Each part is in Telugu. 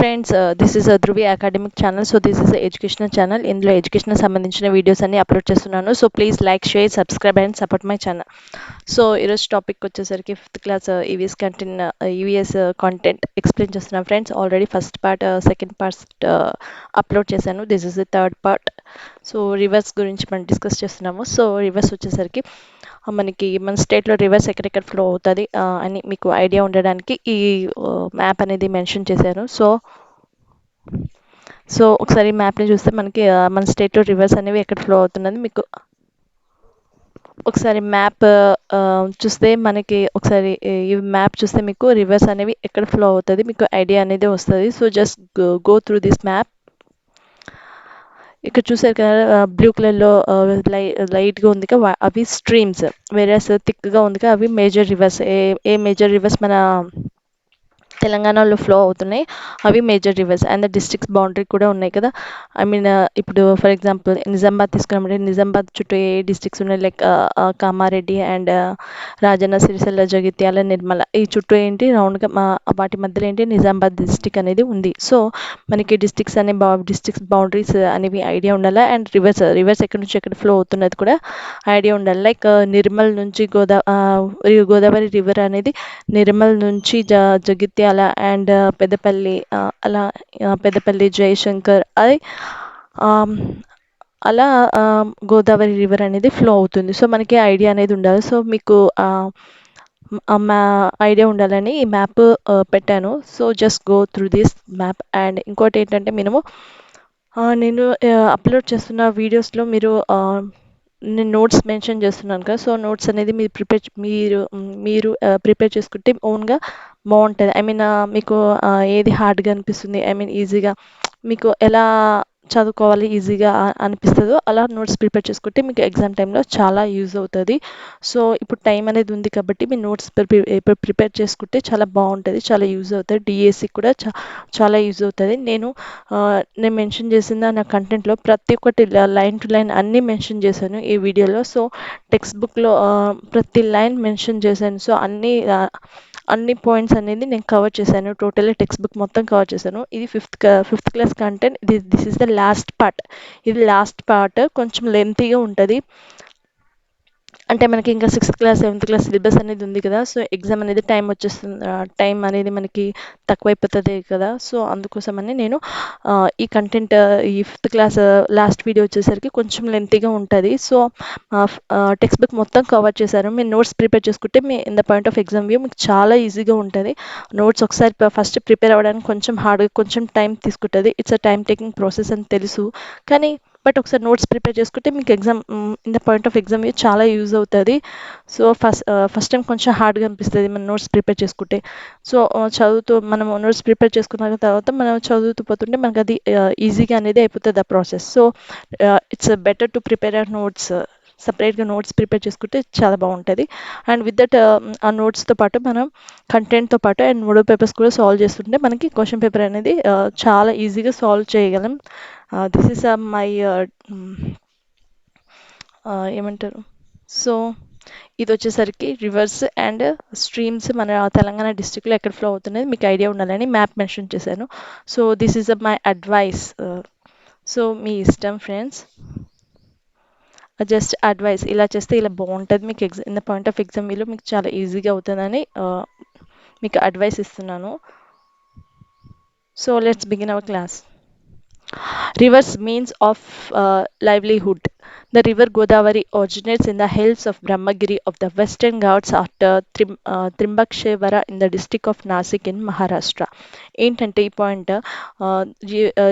Friends, this is Dhruvi academic channel. So this is educational channel. ఇందులో ఎడ్యుకేషన్ సంబంధించిన వీడియోస్ అన్ని అప్లోడ్ చేస్తున్నాను. So please like, share, subscribe and support my channel. So ఈరోజు టాపిక్ వచ్చేసరికి fifth class EVS content EVS content explain చేస్తున్నాను friends. Already first part, second part upload చేశాను. This is the third part. So rivers గురించి మనం డిస్కస్ చేస్తున్నాము. సో రివర్స్ వచ్చేసరికి మనకి మన స్టేట్లో రివర్స్ ఎక్కడెక్కడ ఫ్లో అవుతుంది అని మీకు ఐడియా ఉండడానికి ఈ మ్యాప్ అనేది మెన్షన్ చేశాను. సో ఒకసారి మ్యాప్ని చూస్తే మనకి మన స్టేట్లో రివర్స్ అనేవి ఎక్కడ ఫ్లో అవుతున్నది మీకు ఒకసారి మ్యాప్ చూస్తే మనకి ఒకసారి ఈ మ్యాప్ చూస్తే మీకు రివర్స్ అనేవి ఎక్కడ ఫ్లో అవుతుంది మీకు ఐడియా అనేది వస్తుంది. So just go through this map. ఇక్కడ చూసారు కదా, బ్లూ కలర్లో లైట్గా ఉంది కదా, అవి స్ట్రీమ్స్. వేరే థిక్గా ఉంది కదా, అవి major reverse. A major reverse మన తెలంగాణలో ఫ్లో అవుతున్నాయి అవి major reverse. And districts boundary కూడా ఉన్నాయి కదా. ఐ మీన్ ఇప్పుడు ఫర్ ఎగ్జాంపుల్ నిజామాబాద్ తీసుకున్నామంటే నిజామాబాద్ చుట్టూ ఏ డిస్ట్రిక్ట్స్ ఉన్నాయి, లైక్ కామారెడ్డి అండ్ రాజన్న, సిరిసిల్ల, జగిత్యాల, నిర్మల. ఈ చుట్టూ ఏంటి రౌండ్గా వాటి మధ్యలో ఏంటి నిజామాబాద్ డిస్ట్రిక్ట్ అనేది ఉంది. సో మనకి డిస్ట్రిక్ట్స్ డిస్ట్రిక్ట్స్ బౌండరీస్ అనేవి ఐడియా ఉండాలి. అండ్ రివర్స్ ఎక్కడి నుంచి ఎక్కడ ఫ్లో అవుతున్నది కూడా ఐడియా ఉండాలి. లైక్ నిర్మల్ నుంచి గోదావరి రివర్ అనేది నిర్మల్ నుంచి జగిత్యాల అండ్ పెద్దపల్లి, అలా పెద్దపల్లి, జయశంకర్, అది అలా గోదావరి రివర్ అనేది ఫ్లో అవుతుంది. సో మనకి ఐడియా అనేది ఉండాలి. సో మీకు ఐడియా ఉండాలని ఈ మ్యాప్ పెట్టాను. So just go through this map. And ఇంకోటి ఏంటంటే నేను అప్లోడ్ చేస్తున్న వీడియోస్లో నేను నోట్స్ మెన్షన్ చేస్తున్నాను కదా. సో నోట్స్ అనేది మీరు ప్రిపేర్ చేసుకుంటే ఓన్గా బాగుంటుంది. ఐ మీన్ మీకు ఏది హార్డ్గా అనిపిస్తుంది, ఐ మీన్ ఈజీగా మీకు ఎలా చదువుకోవాలి ఈజీగా అనిపిస్తుందో అలా నోట్స్ ప్రిపేర్ చేసుకుంటే మీకు ఎగ్జామ్ టైంలో చాలా యూజ్ అవుతుంది. సో ఇప్పుడు టైం అనేది ఉంది కాబట్టి మీ నోట్స్ ప్రిపేర్ చేసుకుంటే చాలా బాగుంటుంది, చాలా యూజ్ అవుతుంది. డిఎస్సి కూడా చాలా యూజ్ అవుతుంది. నేను మెన్షన్ చేసిన నా కంటెంట్లో ప్రతి ఒక్కటి లైన్ టు లైన్ అన్నీ మెన్షన్ చేశాను ఈ వీడియోలో. సో టెక్స్ట్ బుక్లో ప్రతి లైన్ మెన్షన్ చేశాను. సో అన్ని పాయింట్స్ అనేది నేను కవర్ చేశాను. టోటల్లీ టెక్స్ట్ బుక్ మొత్తం కవర్ చేశాను. ఇది fifth class content. This is the last part. ఇది లాస్ట్ పార్ట్, కొంచెం లెంతీగా ఉంటుంది. అంటే మనకి ఇంకా 6th class 7th class syllabus అనేది ఉంది కదా. సో ఎగ్జామ్ అనేది టైం అనేది మనకి తక్కువైపోతుంది కదా. సో అందుకోసమని నేను ఈ కంటెంట్ ఈ 5th క్లాస్ లాస్ట్ వీడియో వచ్చేసరికి కొంచెం లెంతీగా ఉంటుంది. సో టెక్స్ట్ బుక్ మొత్తం కవర్ చేశారు. మీరు నోట్స్ ప్రిపేర్ చేసుకుంటే in the point of exam view మీకు చాలా ఈజీగా ఉంటుంది. నోట్స్ ఒకసారి ఫస్ట్ ప్రిపేర్ అవ్వడానికి కొంచెం హార్డ్గా కొంచెం టైం తీసుకుంటుంది. It's a time taking process అని తెలుసు, కానీ బట్ ఒకసారి నోట్స్ ప్రిపేర్ చేసుకుంటే మీకు exam in the point of exam చాలా యూజ్ అవుతుంది. సో ఫస్ట్ టైం కొంచెం హార్డ్గా అనిపిస్తుంది మనం నోట్స్ ప్రిపేర్ చేసుకుంటే. సో మనం నోట్స్ ప్రిపేర్ చేసుకున్న తర్వాత మనం చదువుతూ పోతుంటే మనకు అది ఈజీగా అనేది అయిపోతుంది ఆ process. So it's better to prepare our notes. సపరేట్గా నోట్స్ ప్రిపేర్ చేసుకుంటే చాలా బాగుంటుంది. అండ్ విత్ దట్ ఆ నోట్స్తో పాటు మనం కంటెంట్తో పాటు అండ్ మోడల్ పేపర్స్ కూడా సాల్వ్ చేస్తుంటే మనకి క్వశ్చన్ పేపర్ అనేది చాలా ఈజీగా సాల్వ్ చేయగలం. దిస్ ఈస్ మై ఏమంటారు. సో ఇది వచ్చేసరికి రివర్స్ అండ్ స్ట్రీమ్స్ మన తెలంగాణ డిస్ట్రిక్ట్లో ఎక్కడ ఫ్లో అవుతున్నది మీకు ఐడియా ఉండాలని మ్యాప్ మెన్షన్ చేశాను. So this is my advice. So మీ ఇష్టం ఫ్రెండ్స్, జస్ట్ అడ్వైస్. ఇలా చేస్తే ఇలా బాగుంటుంది మీకు in the point of exam వీలో మీకు చాలా ఈజీగా అవుతుందని మీకు అడ్వైస్ ఇస్తున్నాను. So let's begin our class. Rivers means of livelihood. The river Godavari originates in the hills of Brahmagiri of the Western Ghats after Trimbakshevara in the district of Nasik in Maharashtra. ఏంటంటే ఈ పాయింట్,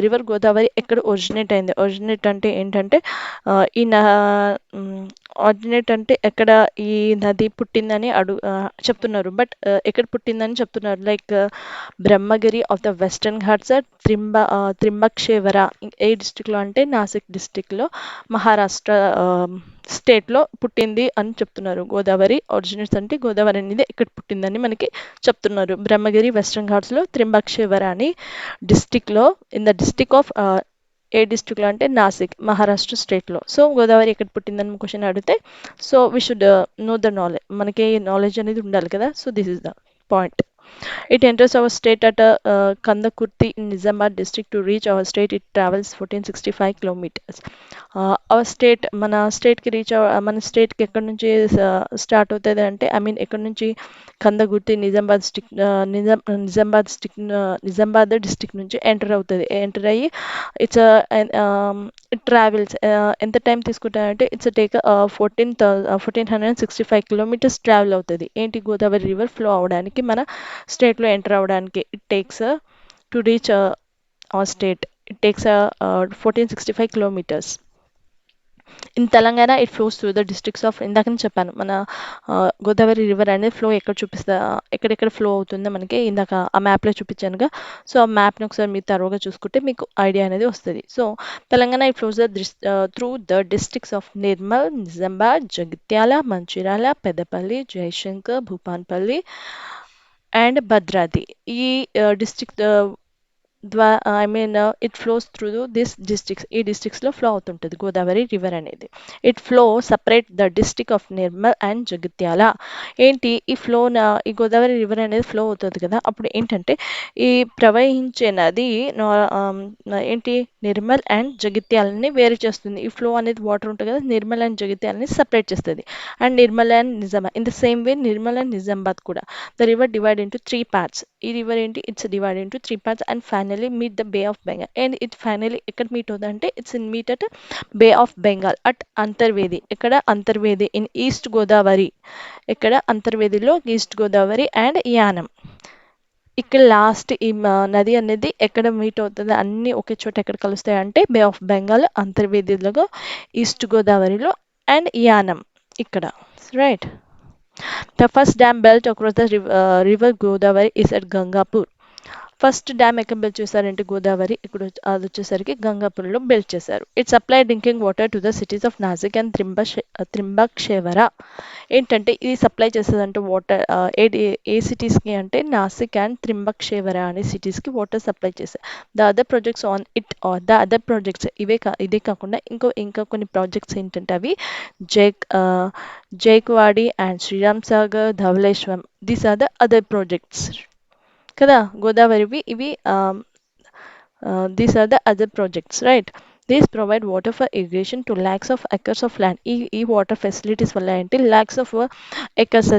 రివర్ గోదావరి ఎక్కడ ఒరిజినేట్ అయింది. ఒరిజినేట్ అంటే ఏంటంటే ఈ ఆరిజినేట్ అంటే ఎక్కడ ఈ నది పుట్టిందని చెప్తున్నారు. బట్ ఎక్కడ పుట్టిందని చెప్తున్నారు, like Brahmagiri of the Western Ghats, Trimbakeshwar ఏ డిస్టిక్లో అంటే నాసిక్ డిస్టిక్లో మహారాష్ట్ర స్టేట్లో పుట్టింది అని చెప్తున్నారు. గోదావరి ఒరిజినేట్స్ అంటే గోదావరి అనేది ఎక్కడ పుట్టిందని మనకి చెప్తున్నారు. బ్రహ్మగిరి వెస్టర్న్ ఘాట్స్లో త్రింబక్షేవర అని డిస్టిక్లో ఇన్ ద డిస్టిక్ ఆఫ్ ఏ డిస్ట్రిక్ట్లో అంటే నాసిక్ మహారాష్ట్ర స్టేట్లో. సో గోదావరి ఎక్కడ పుట్టిందని క్వశ్చన్ అడిగితే so we should know the knowledge, మనకి నాలెడ్జ్ అనేది ఉండాలి కదా. So this is the point. It enters our state at Kandakurti in Nizamabad district. To reach our state, it travels 1465 kilometers. Our state, మన స్టేట్కి రీచ్ మన స్టేట్కి ఎక్కడి నుంచి స్టార్ట్ అవుతుంది అంటే ఐ మీన్ ఎక్కడి నుంచి కందగుర్తి నిజామాబాద్ డిస్టిక్ నిజామాబాద్ డిస్టిక్ నుంచి ఎంటర్ అవుతుంది. ఎంటర్ అయ్యి ఇట్స్ ఇట్ ట్రావెల్స్ ఎంత టైం తీసుకుంటారంటే ఇట్స్ టేక్ 1465 కిలోమీటర్స్ ట్రావెల్ అవుతుంది. ఏంటి గోదావరి రివర్ ఫ్లో అవడానికి మన స్టేట్లో ఎంటర్ అవ్వడానికి it takes to reach our state it takes 1465 kilometers. In Telangana it flows through the districts of ఇందాకనే చెప్పాను మన గోదావరి రివర్ అనేది ఫ్లో ఎక్కడ చూపిస్తా ఎక్కడెక్కడ ఫ్లో అవుతుందో మనకి ఇందాక ఆ మ్యాప్లో చూపించానుగా. సో ఆ మ్యాప్ని ఒకసారి మీరు తరువుగా చూసుకుంటే మీకు ఐడియా అనేది వస్తుంది. So Telangana it flows through the districts of Nirmal, Nizamabad, Jagtial, Mancherial, Peddapalli, Jayashankar, Bhupalpally and Bhadradri. ఈ district I mean it flows through this districts. ఈ డిస్ట్రిక్ట్స్లో ఫ్లో అవుతుంటుంది గోదావరి రివర్ అనేది. It flow separate the district of Nirmal and Jagtial. ఏంటి ఈ ఫ్లో ఈ గోదావరి రివర్ అనేది ఫ్లో అవుతుంది కదా, అప్పుడు ఏంటంటే ఈ ప్రవహించే నది ఏంటి నిర్మల్ అండ్ జగిత్యాలని వేరు చేస్తుంది. ఈ ఫ్లో అనేది వాటర్ ఉంటుంది కదా, నిర్మల్ అండ్ జగిత్యాలని సపరేట్ చేస్తుంది. And Nirmal and Nizamabad in the same way Nirmal and Nizamabad కూడా the river divide into 3 parts. ఈ రివర్ ఏంటి it's divide into 3 parts and finally meet the Bay of Bengal. And it finally ఎక్కడ మీట్ అవుతుంది అంటే it's in meet at Bay of Bengal at Antarvedi. ఎక్కడ అంతర్వేది ఇన్ ఈస్ట్ గోదావరి. ఇక్కడ అంతర్వేదిలో ఈస్ట్ గోదావరి అండ్ యానం. ఇక్కడ లాస్ట్ ఈ నది అనేది ఎక్కడ మీట్ అవుతుంది, అన్నీ ఒకే చోట ఎక్కడ కలుస్తాయి అంటే బే ఆఫ్ బెంగాల్, అంతర్వేదిలో, ఈస్ట్ గోదావరిలో అండ్ యానం ఇక్కడ. Right. The first dam built across the river Godavari is at Gangapur. First dam ఎక్కడ బిల్డ్ చేశారంటే గోదావరి ఇక్కడ అది వచ్చేసరికి గంగాపూర్లో బిల్డ్ చేశారు. It supply drinking water to the cities of Nashik and Trimbakeshwar. ఏంటంటే ఇది సప్లై చేసేదంటే వాటర్ ఏ సిటీస్కి అంటే నాసిక్ అండ్ త్రింబక్షేవర అనే సిటీస్కి వాటర్ సప్లై చేశారు. The other projects on it the other projects ఇదే కాకుండా ఇంకా కొన్ని ప్రాజెక్ట్స్ ఏంటంటే అవి జైక్ Jayakwadi and Sriram Sagar, Dowleswaram. These are the other projects కదా గోదావరివి ఇవి. These are the other projects, right? These provide water for irrigation to lakhs of acres of land. ఈ వాటర్ ఫెసిలిటీస్ వల్ల ఏంటి ల్యాక్స్ ఆఫ్ ఎకర్స్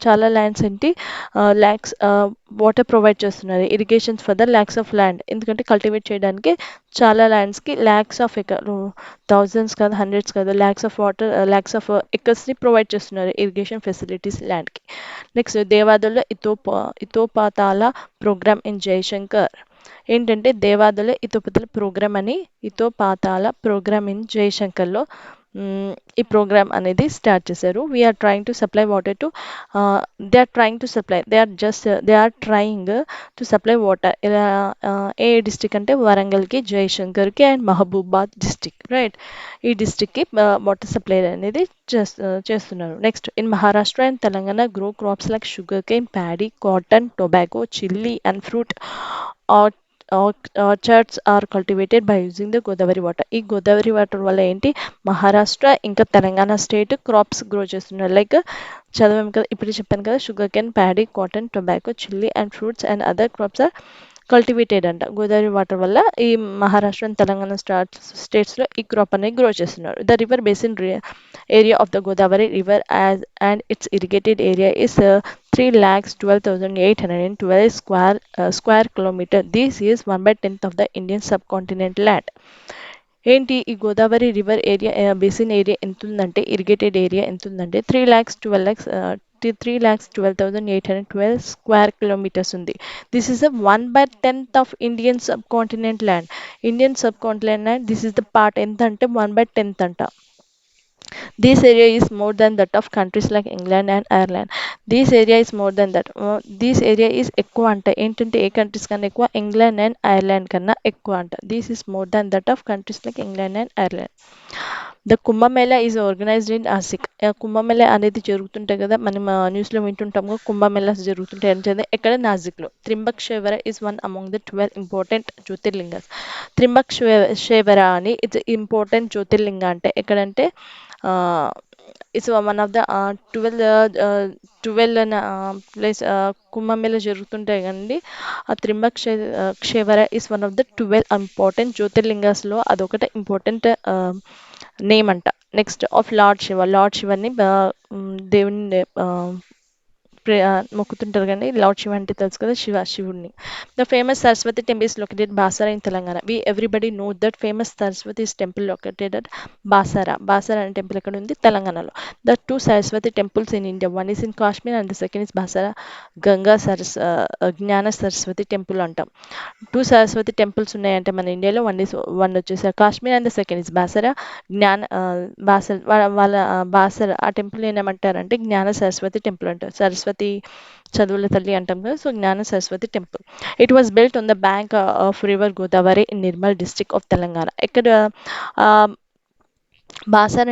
చాలా ల్యాండ్స్ ఏంటి ల్యాక్స్ వాటర్ ప్రొవైడ్ చేస్తున్నారు irrigations for the lakhs of land. ఎందుకంటే కల్టివేట్ చేయడానికి చాలా ల్యాండ్స్కి ల్యాక్స్ ఆఫ్ ఎకర్ థౌజండ్స్ కాదు హండ్రెడ్స్ కాదు ల్యాక్స్ ఆఫ్ ఎకర్స్ని ప్రొవైడ్ చేస్తున్నారు ఇరిగేషన్ ఫెసిలిటీస్ ల్యాండ్కి. నెక్స్ట్ దేవాదుల ఇతోపాతాల ప్రోగ్రామ్ ఇన్ జయశంకర్. ఏంటంటే దేవాదుల ఇతోపాతాల ప్రోగ్రామ్ ఇన్ జయశంకర్లో ఈ ప్రోగ్రామ్ అనేది స్టార్ట్ చేశారు. We're trying to supply water to they are trying to supply water ఏ డిస్టిక్ అంటే వరంగల్కి, జయశంకర్కి అండ్ మహబూబాద్ డిస్టిక్. రైట్. ఈ డిస్టిక్కి వాటర్ సప్లై అనేది చేస్తున్నారు. Next in Maharashtra and Telangana grow crops like sugar cane, paddy, cotton, tobacco, chilli and fruit orchards are cultivated by using the Godavari water. ఈ గోదావరి వాటర్ వల్ల ఏంటి మహారాష్ట్ర ఇంకా తెలంగాణ స్టేట్ క్రాప్స్ గ్రో చేస్తున్నారు. లైక్ చదివాం కదా ఇప్పుడు చెప్పాను కదా sugar cane, paddy, cotton, tobacco, chilli and fruits and other crops are cultivated అంట. గోదావరి వాటర్ వల్ల ఈ మహారాష్ట్ర అండ్ తెలంగాణ స్టేట్స్లో ఈ క్రాప్ అనేది గ్రో చేస్తున్నారు. The river basin area of the Godavari river and it's irrigated area is 3,12,812 square kilometer. This is 1/10 of the Indian subcontinent land. ఏంటి ఈ Godavari river area basin area ఎంత ఉందంటే ఇరిగేటెడ్ ఏరియా ఎంత ఉందంటే 3,12,812 స్క్వేర్ కిలోమీటర్స్ ఉంది. This is the 1/10 of Indian sub continent land. Indian sub continent land this is the part ఎంత అంటే 1/10 అంట. This area is more than that of countries like England and Ireland. This area is more than that. This area is ఎక్కువ అంట. ఏంటంటే ఏ కంట్రీస్ కన్నా ఎక్కువ ఇంగ్లాండ్ అండ్ ఐర్లాండ్ కన్నా ఎక్కువ అంట. This is more than that of countries like England and Ireland. The Kumbh Mela is organised in Nashik. Kumbh Mela అనేది జరుగుతుంటాయి కదా మనం న్యూస్లో వింటుంటాము. కుంభమేళాస్ జరుగుతుంటాయి అంటే ఎక్కడ నాసిక్లో. Trimbakeshwar is one among the 12 important jyotirlingas. Trimbakeshwar అని ఇట్స్ ఇంపార్టెంట్ జ్యోతిర్లింగ అంటే ఎక్కడంటే it's one of the 12 12 place Kumbh Mela జరుగుతుంటాయి కదండి. ఆ క్షేవర is one of the 12 important జ్యోతిర్లింగాస్లో అదొకటి ఇంపార్టెంట్ నేమ్ అంట. నెక్స్ట్ ఆఫ్ లార్డ్ శివని దేవుని మొక్కుతుంటారు కానీ లార్డ్ శివ అంటే తెలుసు కదా, శివుడిని. The famous Saraswati temple is located Basara in Telangana. We everybody know that famous Saraswati temple located at Basara అనే టెంపుల్ ఎక్కడ ఉంది, తెలంగాణలో. The two Saraswati temples in India, one is in Kashmir and the second is Basara Gnana Saraswati temple అంటాం. టూ సరస్వతి టెంపుల్స్ ఉన్నాయంటే మన ఇండియాలో, వన్ వచ్చేసి Kashmir and the second is Basara Gnana Basara వాళ్ళ బాసర ఆ టెంపుల్ ఏమంటారంటే జ్ఞాన సరస్వతి టెంపుల్ అంటారు. సరస్వతి చదువుల తల్లి అంటాం కదా, సో జ్ఞాన Saraswati temple. It was built on the bank of river Godavari in Nirmal district of Telangana. ఇక్కడ బాసర్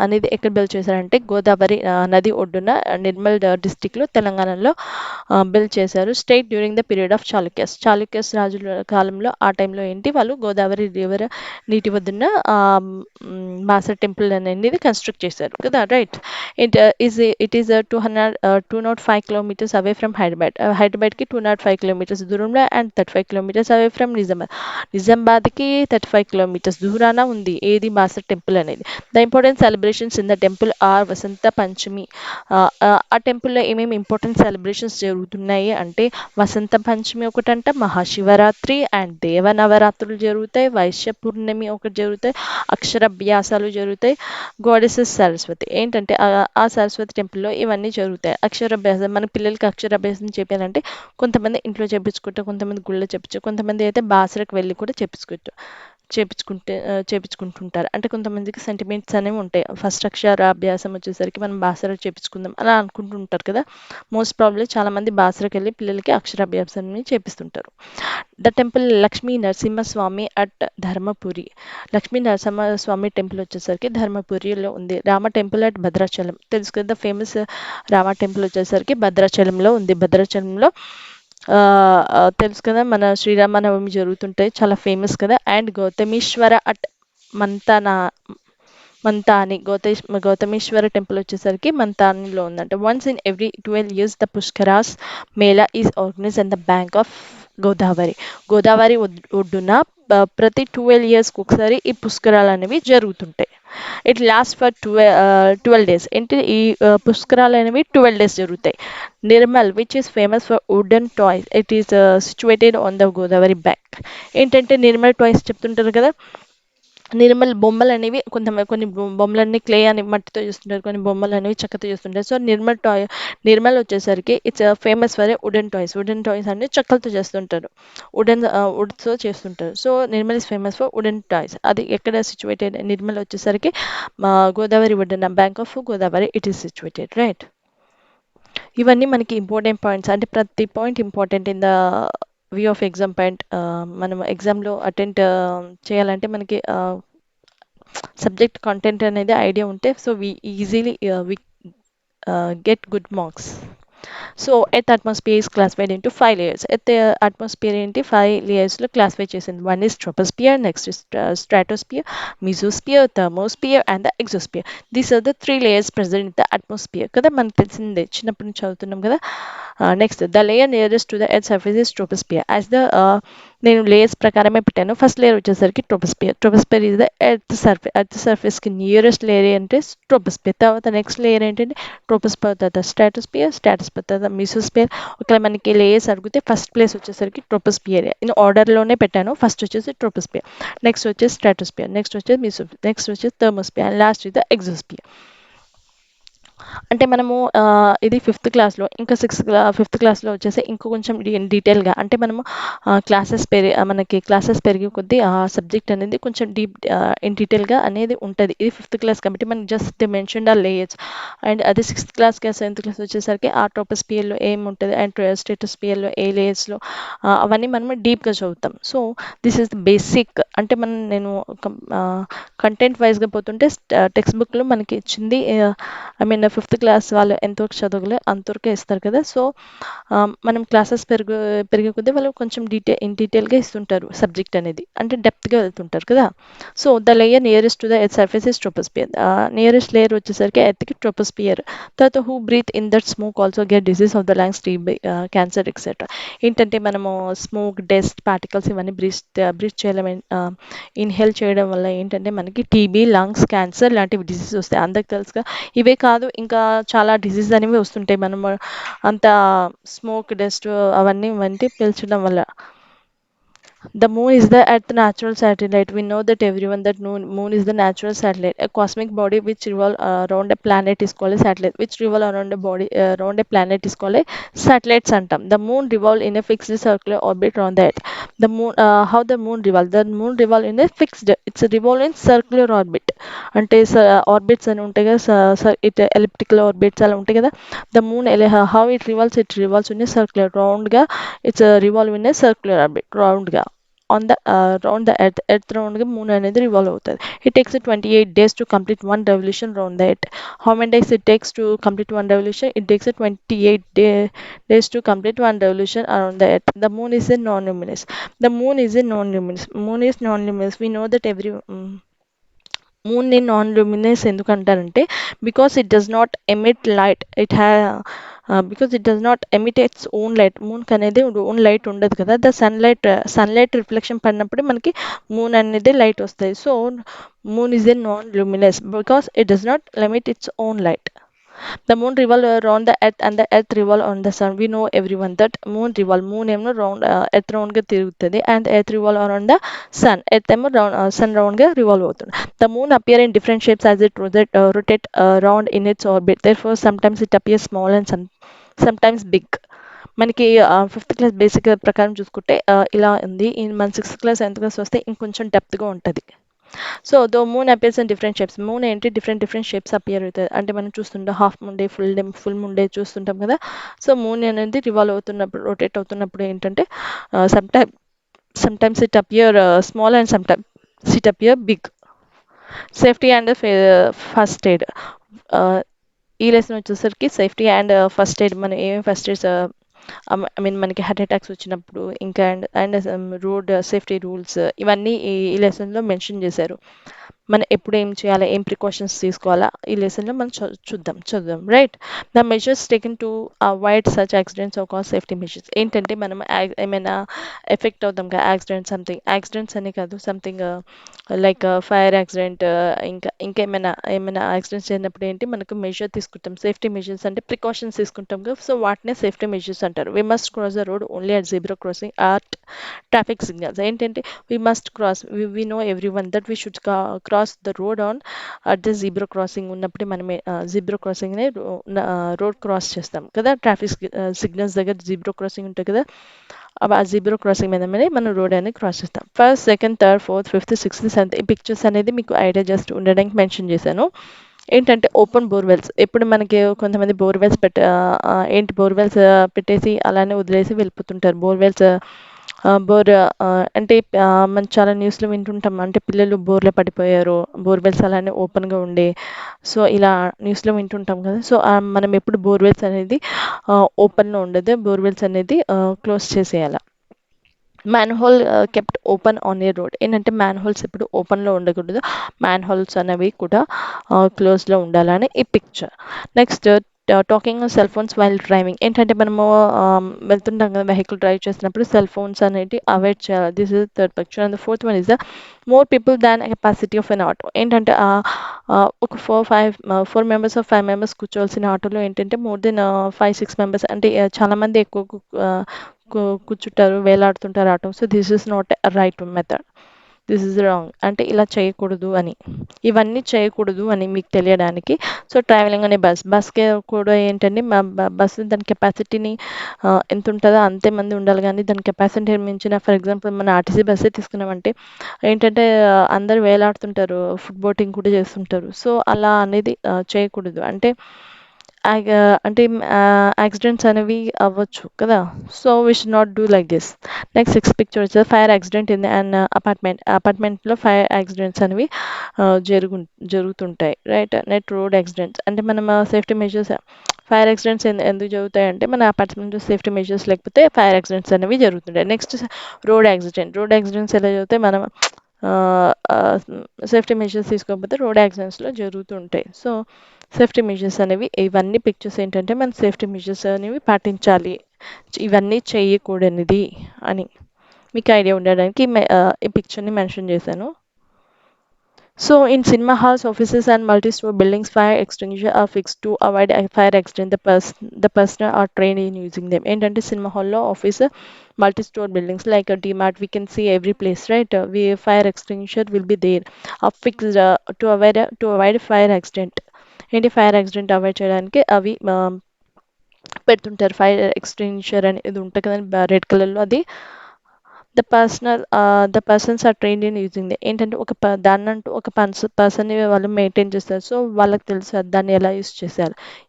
అనేది ఎక్కడ బిల్డ్ చేశారంటే గోదావరి నది ఒడ్డున నిర్మల్ డిస్టిక్లో తెలంగాణలో బిల్డ్ చేశారు. State during the period of Chalukyas రాజుల కాలంలో ఆ టైంలో ఏంటి వాళ్ళు గోదావరి రివర్ నీటి ఒడ్డున బాసర్ టెంపుల్ అనేది కన్స్ట్రక్ట్ చేశారు కదా, right. It is 205 kilometres away from హైదరాబాద్కి 205 కిలోమీటర్స్ దూరంలో అండ్ 35 కిలోమీటర్స్ అవే ఫ్రమ్ నిజామాబాద్కి 35 కిలోమీటర్స్ దూరాన ఉంది ఏది బాసర్ టెంపుల్ అనేది. The important celebrations in the temple are Vasant Panchami. ఆ టెంపుల్లో ఏమేమి ఇంపార్టెంట్ సెలబ్రేషన్స్ జరుగుతున్నాయి అంటే వసంత పంచమి ఒకటంట, మహాశివరాత్రి అండ్ దేవ నవరాత్రులు జరుగుతాయి, వైశ్య పూర్ణమి ఒకటి జరుగుతాయి, అక్షరాభ్యాసాలు జరుగుతాయి. గాడెసెస్ సరస్వతి ఏంటంటే ఆ సరస్వతి టెంపుల్లో ఇవన్నీ జరుగుతాయి. అక్షరాభ్యాసం మన పిల్లలకి అక్షరాభ్యాసం చేయాలంటే కొంతమంది ఇంట్లో చేపించుకుంటారు, కొంతమంది గుళ్ళో చేపించారు, కొంతమంది అయితే బాసరకు వెళ్ళి కూడా చేపించుకుంటుంటారు. అంటే కొంతమందికి సెంటిమెంట్స్ అనేవి ఉంటాయి. ఫస్ట్ అక్షరాభ్యాసం వచ్చేసరికి మనం బాసర చేపించుకుందాం అలా అనుకుంటుంటారు కదా. మోస్ట్ ప్రాబ్లీ చాలామంది బాసరకు వెళ్ళి పిల్లలకి అక్షరాభ్యాసం చేపిస్తుంటారు. The temple Lakshmi Narasimhaswamy at Dharmapuri. Lakshmi Narasimhaswamy temple వచ్చేసరికి ధర్మపురిలో ఉంది. రామ టెంపుల్ అట్ భద్రాచలం తెలుసు కదా, ఫేమస్ రామ టెంపుల్ వచ్చేసరికి భద్రాచలంలో ఉంది. భద్రాచలంలో తెలుసు కదా, మన శ్రీరామనవమి జరుగుతుంటాయి, చాలా ఫేమస్ కదా. And Gautameshwara at Manthana Manthani Gautameshwara temple వచ్చేసరికి మంతానిలో ఉందంట. Once in every 12 years the Pushkaras mela is organise on the bank of Godavari ఒడ్డున ప్రతి 12 yearsకి ఒకసారి ఈ పుష్కరాలు అనేవి జరుగుతుంటాయి. It last for 12 days. ఏంటి ఈ పుష్కరాలు అనేవి 12 days జరుగుతాయి. Nirmal which is famous for wooden toys, it is situated on the Godavari bank. ఏంటంటే నిర్మల్ టాయ్స్ చెప్తుంటారు కదా, నిర్మల్ బొమ్మలు అనేవి కొన్ని బొమ్మలన్నీ క్లే అని మట్టితో చేస్తుంటారు, కొన్ని బొమ్మలు అనేవి చెక్కతో చేస్తుంటారు. సో నిర్మల్ వచ్చేసరికి it's famous for wooden toys అంటే చెక్కలతో చేస్తుంటారు, వుడ్తో చేస్తుంటారు. So Nirmal is famous for wooden toys. అది ఎక్కడ సిచ్యువేటెడ్, నిర్మల్ వచ్చేసరికి గోదావరి ఒడ్డున bank of Godavari it is situated, right. ఇవన్నీ మనకి ఇంపార్టెంట్ పాయింట్స్, అంటే ప్రతి point important in the view of exam point. మనం ఎగ్జామ్లో అటెండ్ చేయాలంటే మనకి సబ్జెక్ట్ కంటెంట్ అనేది ఐడియా ఉంటే so we easily get good marks. So earth atmosphere is classified into 5 layers. Earth atmosphere ఏంటి 5 layers క్లాసిఫై చేసింది. One is troposphere, next is stratosphere, mesosphere, thermosphere and the exosphere. These are the 3 layers present in the atmosphere కదా, మనకు తెలిసిందే, చిన్నప్పటి నుంచి చదువుతున్నాం కదా. Next the layer nearest to the earth surface is troposphere. As the నేను లేయర్స్ ప్రకారమే పెట్టాను. ఫస్ట్ లేయర్ వచ్చేసరికి ట్రోపోస్పియర్ ఈజ్ ద ఎర్త్ సర్ఫేస్కి నియరెస్ట్ లేయర్ అంటే ట్రోపోస్పియర్. తర్వాత నెక్స్ట్ లేయర్ ఏంటంటే ట్రోపోస్పియర్, తర్వాత స్ట్రాటోస్పియర్ తర్వాత మిసోస్పియర్. ఒకవేళ మనకి లేయర్స్ అడిగితే ఫస్ట్ ప్లేస్ వచ్చేసరికి ట్రోపోస్పియర్. నేను ఆర్డర్లోనే పెట్టాను. ఫస్ట్ వచ్చేసి ట్రోపోస్పియర్, నెక్స్ట్ వచ్చేసి స్ట్రాటోస్పియర్, నెక్స్ట్ వచ్చేసి నెక్స్ట్ వచ్చేసి థర్మోస్పియర్ అండ్ లాస్ట్ ఇది ఎగ్జోస్పియర్. అంటే మనము ఇది 5th క్లాస్లో, ఇంకా 5th క్లాస్లో వచ్చేసి ఇంకో కొంచెం డీటెయిల్గా, అంటే మనము మనకి క్లాసెస్ పెరిగే కొద్దీ ఆ సబ్జెక్ట్ అనేది కొంచెం ఇన్ డీటెయిల్గా అనేది ఉంటుంది. ఇది 5th క్లాస్ కాబట్టి మనం just mention the layers. And అదే 6th క్లాస్ 7th క్లాస్ వచ్చేసరికి ఆ ట్రోపోస్పియర్లో ఏముంటుంది అండ్ స్ట్రాటోస్పియర్లో ఏ లేయర్స్లో అవన్నీ మనం డీప్గా చదువుతాం. So this is the basic. అంటే నేను కంటెంట్ వైజ్గా పోతుంటే టెక్స్ట్ బుక్లో మనకి ఇచ్చింది, ఐ మీన్ ఫిఫ్త్ క్లాస్ వాళ్ళు ఎంతవరకు చదవగలే అంతవరకే ఇస్తారు కదా. సో మనం క్లాసెస్ పెరిగే కొద్దీ వాళ్ళు కొంచెం డీటెయిల్గా ఇస్తుంటారు సబ్జెక్ట్ అనేది, అంటే డెప్త్గా వెళ్తుంటారు కదా. So the layer nearest to the earth surface is troposphere. Nearest layer వచ్చేసరికి ఎర్త్కి ట్రోపోస్పియర్. తర్వాత who breathe in that smoke also get disease of the lungs, TB, cancer etcetera. ఏంటంటే మనము స్మోక్, డస్ట్, పార్టికల్స్ ఇవన్నీ బ్రీత్ చేయలేము. ఇన్హేల్ చేయడం వల్ల ఏంటంటే మనకి టీబీ, లంగ్స్ క్యాన్సర్ లాంటివి డిసీజ్ వస్తాయి. అందరికి తెలుసుగా. ఇవే కాదు ఇంకా చాలా డిసీజ్ అనేవి వస్తుంటాయి మనం అంత స్మోక్, డస్ట్ అవన్నీ వంటి పీల్చడం వల్ల. The moon is the Earth's natural satellite. We know that everyone that moon is the natural satellite. A cosmic body which revolve around a planet is called a satellite. Which revolve around a body around a planet is called a satellite antam. The moon revolve in a fixed circular orbit around the Earth. The moon, how the moon revolve? The moon revolve in a fixed. It's a revolve in circular orbit. అంటే ఆర్బిట్స్ అని ఉంటాయి కదా, ఇట్ ఎలిప్టికల్ ఆర్బిట్స్ అలా ఉంటాయి కదా. The moon how it revolves in a circular రౌండ్గా. It's revolve in a circular orbit రౌండ్గా on the round the earth round గా మూన్ అనేది రివాల్వ్ అవుతుంది. It takes 28 days to complete one revolution round the earth. How many days it takes to complete one revolution? It takes 28 days to complete one revolution around the earth. The moon is a non-luminous. The moon is a non-luminous. Moon is non-luminous. We know that every moon ని నాన్ లూమినస్ ఎందుకంటారంటే because it does not emit light. Because it does not emit its own light. మూన్కి అనేది ఓన్ లైట్ ఉండదు కదా. ద సన్లైట్ రిఫ్లెక్షన్ పడినప్పుడు మనకి మూన్ అనేది లైట్ వస్తుంది. So moon is a non luminous because it does not emit its own light. The moon revolve around the earth and the earth revolve on the sun. We know everyone that moon ఏమో round earth round గా తిరుగుతుంది and earth revolve around the sun. earth ఏమో sun round గా revolve అవుతుంది. The moon appear in different shapes as it rotate around in its orbit. Therefore sometimes it appears small and sometimes big. మనకి ఫిఫ్త్ క్లాస్ బేసిక్ ప్రకారం చూసుకుంటే ఇలా ఉంది. మన సిక్స్త్ క్లాస్, సెవెంత్ క్లాస్ వస్తే ఇంకొంచెం డెప్త్గా ఉంటుంది. So though moon appears in different shapes. Moon ఏంటి డిఫరెంట్ షేప్స్ అపియర్ అవుతుంది. అంటే మనం చూస్తుంటాం half moon day, full moon day చూస్తుంటాం కదా. సో మూన్ అనేది రివాల్వ్ అవుతున్నప్పుడు, రొటేట్ అవుతున్నప్పుడు ఏంటంటే sometimes it appear small and sometimes it appear big. Safety and first aid. ఈ లెసన్ వచ్చేసరికి సేఫ్టీ అండ్ ఫస్ట్ ఎయిడ్. మనం ఏమేమి ఫస్ట్ ఎయిడ్స్ ఐ మీన్ మనకి హార్ట్ అటాక్స్ వచ్చినప్పుడు ఇంకా అండ్ రోడ్ సేఫ్టీ రూల్స్ ఇవన్నీ ఈ లెసన్లో మెన్షన్ చేశారు. మనం ఎప్పుడు ఏం చేయాలి, ఏం ప్రికాషన్స్ తీసుకోవాలా ఈ లెసన్లో మనం చదువుదాం right. The measures taken to avoid such accidents are cause safety measures. ఏంటంటే మనం ఏమైనా ఎఫెక్ట్ అవుతాం కదా, యాక్సిడెంట్స్ అనే కాదు, సంథింగ్ లైక్ ఫైర్ యాక్సిడెంట్, ఇంకేమైనా యాక్సిడెంట్స్ అయినప్పుడు ఏంటి మనకు మెజర్ తీసుకుంటాం. సేఫ్టీ మెజర్స్ అంటే ప్రికాషన్స్ తీసుకుంటాం కదా. సో వాటినే సేఫ్టీ మెజర్స్ అంటారు. We must cross the road only at zebra crossing or traffic signals. ఏంటంటే we must cross, we know every one that we should cross the road on at the zebra crossing ఉన్నప్పుడు మనమే జీబ్రా క్రాసింగ్నే రోడ్ క్రాస్ చేస్తాం కదా. ట్రాఫిక్ సిగ్నల్స్ దగ్గర జీబ్రా క్రాసింగ్ ఉంటుంది కదా, ఆ జీబ్రా క్రాసింగ్ మీదనే మనం రోడ్ అనేది క్రాస్ చేస్తాం. First, second, third, fourth, fifth, sixth, seventh ఈ పిక్చర్స్ అనేది మీకు ఐడియా జస్ట్ ఉండడానికి మెన్షన్ చేశాను. ఏంటంటే ఓపెన్ బోర్వెల్స్. ఎప్పుడు మనకి కొంతమంది బోర్వెల్స్ బోర్వెల్స్ పెట్టేసి అలానే వదిలేసి వెళ్ళిపోతుంటారు. బోర్ అంటే మనం చాలా న్యూస్లో వింటుంటాం. అంటే పిల్లలు బోర్లో పడిపోయారు, బోర్వెల్స్ అలానే ఓపెన్గా ఉండే. సో ఇలా న్యూస్లో వింటుంటాం కదా. సో మనం ఎప్పుడు బోర్వెల్స్ అనేది ఓపెన్లో ఉండదు, బోర్వెల్స్ అనేది క్లోజ్ చేసేయాలి. Manhole kept open on a road. ఏంటంటే మ్యాన్హోల్స్ ఎప్పుడు ఓపెన్లో ఉండకూడదు, మ్యాన్హోల్స్ అనేవి కూడా క్లోజ్లో ఉండాలని ఈ picture. Next talking on cell phones while driving. ఏంటంటే మనము వెళ్తుంటాం కదా, వెహికల్ డ్రైవ్ చేసినప్పుడు సెల్ ఫోన్స్ అనేవి అవాయిడ్ చేయాలి. This is third picture. And the fourth one is the more people than capacity of an auto. ఏంటంటే ఒక 4 మెంబర్స్ 5 మెంబర్స్ కూర్చోవలసిన ఆటోలో ఏంటంటే మోర్ దెన్ 5-6 మెంబర్స్ అంటే చాలామంది ఎక్కువ కూర్చుంటారు, వేలాడుతుంటారు auto. So this is not right method, this is wrong. అంటే ఇలా చేయకూడదు అని, ఇవన్నీ చేయకూడదు అని మీకు తెలియడానికి. సో ట్రావెలింగ్ అనే బస్కి కూడా ఏంటంటే బస్సు దాని కెపాసిటీని ఎంత ఉంటుందో అంతే మంది ఉండాలి. కానీ దాని కెపాసిటీ మించిన, ఫర్ ఎగ్జాంపుల్ మన ఆర్టీసీ బస్సే తీసుకున్నామంటే ఏంటంటే అందరు వేలాడుతుంటారు, ఫుడ్ బోటింగ్ కూడా చేస్తుంటారు. సో అలా అనేది చేయకూడదు. అంటే అంటే యాక్సిడెంట్స్ అనేవి అవ్వచ్చు కదా. So we should not do like this. Next six picture వచ్చేసి ఫైర్ యాక్సిడెంట్ ఇన్ అన్ అపార్ట్మెంట్లో ఫైర్ యాక్సిడెంట్స్ అనేవి ఆ, జరుగు జరుగుతుంటాయి రైట్. నెట్ రోడ్ యాక్సిడెంట్స్ అంటే మనం సేఫ్టీ మెజర్స్. ఫైర్ యాక్సిడెంట్స్ ఎందుకు జరుగుతాయి అంటే మన అపార్ట్మెంట్ సేఫ్టీ మెజర్స్ లేకపోతే ఫైర్ యాక్సిడెంట్స్ అనేవి జరుగుతుంటాయి. నెక్స్ట్ రోడ్ యాక్సిడెంట్స్ ఎలా జరుగుతాయి మనం సేఫ్టీ మెజర్స్ తీసుకోకపోతే రోడ్ యాక్సిడెంట్స్లో జరుగుతుంటాయి. సో సేఫ్టీ మెజర్స్ అనేవి ఇవన్నీ పిక్చర్స్ ఏంటంటే మన సేఫ్టీ మెజర్స్ అనేవి పాటించాలి, ఇవన్నీ చేయకూడనిది అని మీకు ఐడియా ఉండడానికి ఈ పిక్చర్ని మెన్షన్ చేశాను. So, in cinema halls, offices, and multi-story buildings, fire extinguishers are fixed to avoid a fire accident. The personnel are trained in using them. ఏంటంటే సినిమా హాల్లో office multi-story buildings like a DMart, we can see every place, right? We fire extinguisher will be there, fixed to avoid fire accident. ఏంటి ఫైర్ యాక్సిడెంట్ అవాయిడ్ చేయడానికి అవి పెడుతుంటారు. ఫైర్ ఎక్స్టింగ్విషర్ అని ఇది ఉంటుంది కదా రెడ్ కలర్లో, అది the persons are trained in using ఏంటంటే దాన్నంటూ ఒక పర్సన్ని వాళ్ళు మెయింటైన్ చేస్తారు. సో వాళ్ళకి తెలుసు అది దాన్ని ఎలా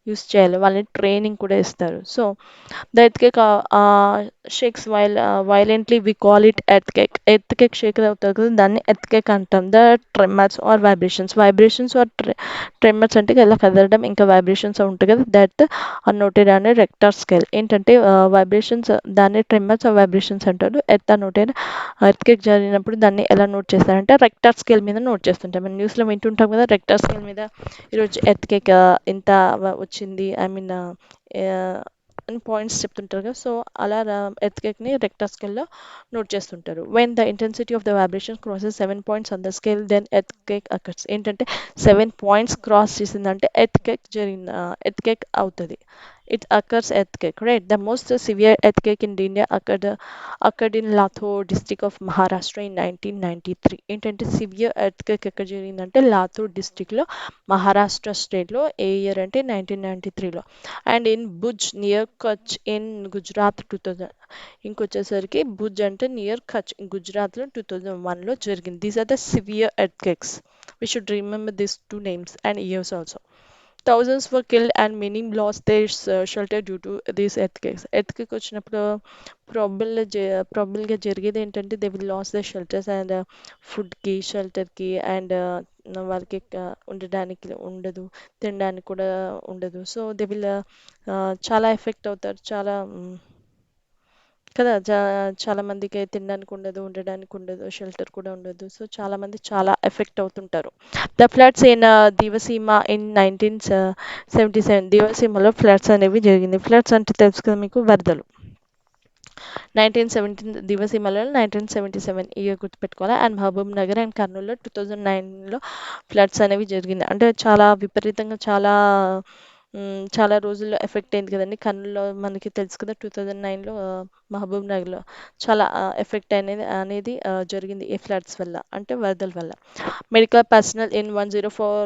యూస్ చేయాలి వాళ్ళని ట్రైనింగ్ కూడా ఇస్తారు. So the earthquake shakes violently we call it earthquake shake అవుతుంది కదా దాన్ని ఎర్త్క్వేక్ అంటాం. The tremors or vibrations are tremors అంటే ఇలా కదలడం ఇంకా వైబ్రేషన్స్ ఉంటాయి కదా దట్ ఆర్ నోటెడ్ అనే రెక్టార్ స్కేల్. ఏంటంటే వైబ్రేషన్స్ దాన్ని ట్రెమర్స్ ఆర్ వైబ్రేషన్స్ అంటారు. నోటెడ్ ఎర్త్క్వేక్ జరిగినప్పుడు దాన్ని ఎలా నోట్ చేస్తారంటే రెక్టార్ స్కేల్ మీద నోట్ చేస్తుంటాం. మనం న్యూస్లో వింటుంటాం కదా రెక్టార్ స్కేల్ మీద ఈరోజు ఎర్త్క్వేక్ ఇంత వచ్చింది, ఐ మీన్ అని పాయింట్స్ చెప్తుంటారు కదా. సో అలా ఎర్త్క్వేక్ని రెక్టార్ స్కేల్లో నోట్ చేస్తుంటారు. When the intensity of the vibration crosses 7 points on the scale then earthquake occurs. ఏంటంటే 7 points క్రాస్ చేసిందంటే ఎర్త్క్వేక్ అవుతుంది. It occurs earthquake, right? The most severe earthquake in India occurred in Latur district of Maharashtra in 1993. ఏంటంటే సివియర్ ఎర్త్క్వేక్ ఎక్కడ జరిగిందంటే లాతూర్ డిస్టిక్లో మహారాష్ట్ర స్టేట్లో. ఏ ఇయర్ అంటే 1993లో. And in Bhuj near Kutch in Gujarat 2000. ఇంకొచ్చేసరికి భుజ్ అంటే నియర్ కచ్ గుజరాత్లో 2001లో జరిగింది. These are the severe earthquakes. We should remember these two names and years also. Thousands were killed and many lost their shelter due to these earthquakes. Earthquake వచ్చినప్పుడు ప్రాబుల్గా జరిగేది ఏంటంటే they will loss the shelters and ఫుడ్కి షెల్టర్కి అండ్ వాళ్ళకి ఉండడానికి ఉండదు, తినడానికి కూడా ఉండదు. సో దే విల్ చాలా ఎఫెక్ట్ అవుతారు. చాలా కదా చాలా మందికి తినడానికి ఉండదు, ఉండడానికి ఉండదు, షెల్టర్ కూడా ఉండదు. సో చాలా మంది చాలా ఎఫెక్ట్ అవుతుంటారు. The floods in Diviseema in 1977. దివసీమలో ఫ్లడ్స్ అనేవి జరిగింది. ఫ్లడ్స్ అంటే తెలుసు కదా మీకు, వరదలు. 1917 దివసీమలో 1977 ఇయర్ గుర్తుపెట్టుకోవాలి. అండ్ మహబూబ్ నగర్ అండ్ కర్నూలులో 2009లో ఫ్లడ్స్ అనేవి జరిగింది. అంటే చాలా విపరీతంగా చాలా రోజుల్లో ఎఫెక్ట్ అయింది కదండి. కర్నూలులో మనకి తెలుసు కదా 2009లో మహబూబ్ నగర్లో చాలా ఎఫెక్ట్ అనేది జరిగింది ఈ ఫ్లడ్స్ వల్ల, అంటే వరదల వల్ల. Medical personal in 104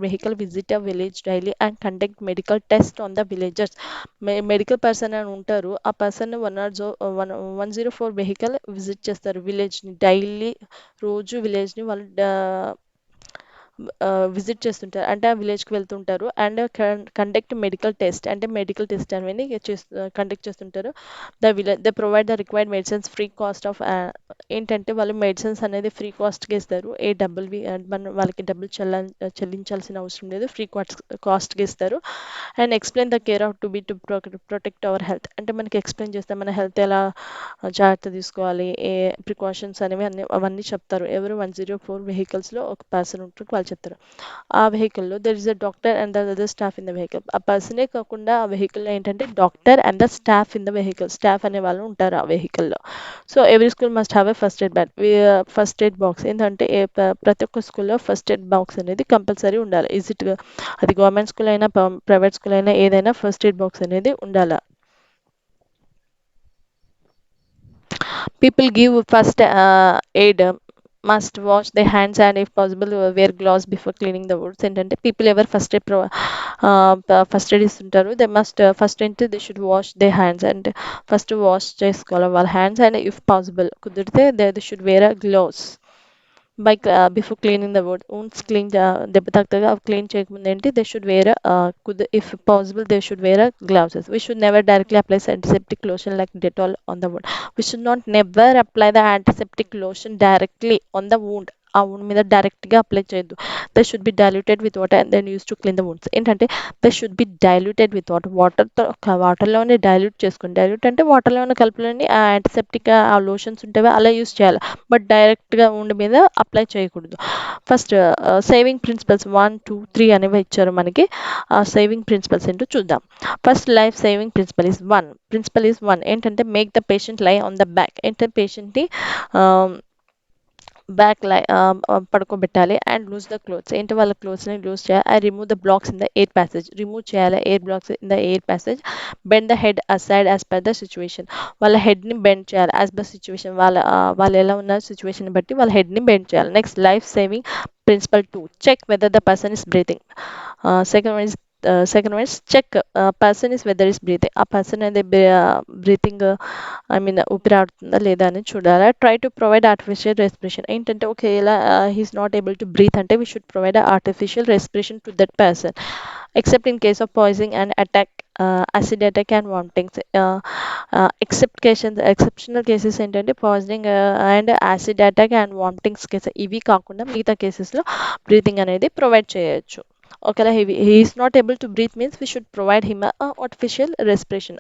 vehicle visit a village daily and conduct medical test on the villagers. Medical person అని ఉంటారు. ఆ పర్సన్ 104 వెహికల్ విజిట్ చేస్తారు విలేజ్ని డైలీ. రోజు విలేజ్ని వాళ్ళు విజిట్ చేస్తుంటారు, అంటే ఆ విలేజ్కి వెళ్తుంటారు. అండ్ కండక్ట్ మెడికల్ టెస్ట్ అంటే మెడికల్ టెస్ట్ అనేది కండక్ట్ చేస్తుంటారు. The provide the required medicines free cost of. ఏంటంటే వాళ్ళు మెడిసిన్స్ అనేది ఫ్రీ కాస్ట్కి ఇస్తారు. మనం వాళ్ళకి డబ్బులు చెల్లించాల్సిన అవసరం లేదు, ఫ్రీ కాస్ట్కి ఇస్తారు. And explain the care off to protect our health. అంటే మనకి ఎక్స్ప్లెయిన్ చేస్తాం మన హెల్త్ ఎలా జాగ్రత్త తీసుకోవాలి, ఏ ప్రికాషన్స్ అనేవి అవన్నీ చెప్తారు. ఎవరు 104 వెహికల్స్లో ఒక పర్సన్ ఉంటారు, వాళ్ళు చెప్తారు. ఆ వెహికల్లో there is a doctor and the other staff in the vehicle. ఆ పర్సనే కాకుండా ఆ వెహికల్లో ఏంటంటే doctor and the staff in the vehicle, staff అనే వాళ్ళు ఉంటారు ఆ వెహికల్లో. So every school must have a first aid box. ఏంటంటే ప్రతి ఒక్క స్కూల్లో ఫస్ట్ ఎయిడ్ బాక్స్ అనేది కంపల్సరీ ఉండాలి. అది గవర్నమెంట్ స్కూల్ అయినా ప్రైవేట్ స్కూల్ అయినా ఏదైనా ఫస్ట్ ఎయిడ్ బాక్స్ అనేది ఉండాలి. People give first aid, must wash their hands and if possible wear gloves before cleaning the wounds. ఏంటంటే పీపుల్ ఎవరు ఫస్ట్ ఎయిడ్ ఇస్తుంటారు, దే మస్ట్ ఫస్ట్ ఏంటి they should wash they hands and first wash చేసుకోవాలి వాళ్ళ హ్యాండ్స్. అండ్ ఇఫ్ పాసిబుల్ కుదిరితే they should wear a gloves by before cleaning the wounds clean దెబ్బ తాకుతుంది అవి క్లీన్ చేయకముందు ఏంటి they should wear could if possible they should wear gloves we should never directly apply antiseptic lotion like Dettol on the wound. We should not never apply the antiseptic lotion directly on the wound. ఆ wound మీద డైరెక్ట్గా అప్లై చేయొద్దు. They should be diluted with water and then use to clean the wounds. ఏంటంటే they should be diluted with water. వాటర్లోనే డైల్యూట్ చేసుకోండి. డైల్యూట్ అంటే వాటర్లోనే కలుపులని ఆ యాంటీసెప్టిక్ ఆ లోషన్స్ ఉంటాయి అలా యూస్ చేయాలి. బట్ డైరెక్ట్గా wound మీద అప్లై చేయకూడదు. ఫస్ట్ సేవింగ్ ప్రిన్సిపల్స్ 1, 2, 3 అనేవి ఇచ్చారు మనకి. ఆ సేవింగ్ ప్రిన్సిపల్స్ ఏంటో చూద్దాం. First life saving principle is 1 ఏంటంటే make the patient lie on the back. ఏంటంటే పేషెంట్ని బ్యాక్ లై పడుకోబెట్టాలి అండ్ లూజ్ ద క్లోత్స్. ఏంటి వాళ్ళ క్లోత్స్ని లూజ్ చేయాలి. I remove the blocks in the air passage. Remove చేయాలి air blocks in the air passage. Bend the head aside as per the situation. వాళ్ళ హెడ్ని బెండ్ చేయాలి యాజ్ పర్ సిచ్యువేషన్. వాళ్ళు ఎలా ఉన్న సిచ్యువేషన్ బట్టి వాళ్ళ హెడ్ని బెండ్ చేయాలి. Next life saving principle 2 check whether the person is breathing. Second one is check person is whether is breathing. ఆ పర్సన్ అనేది బ్రీతింగ్ ఊపిరాడుతుందా లేదా అని చూడాలి. Try to provide artificial respiration. ఏంటంటే ఓకే ఇలా he's not able to breathe అంటే we should provide artificial respiration to that person except in case of poisoning and attack acid attack and vomitings. Exceptional cases ఏంటంటే poisoning and acid attack and vomitings cases. ఇవి కాకుండా మిగతా కేసెస్లో బ్రీతింగ్ అనేది ప్రొవైడ్ చేయొచ్చు. ఒకవేళ he is not able to breathe means we should provide him a artificial respiration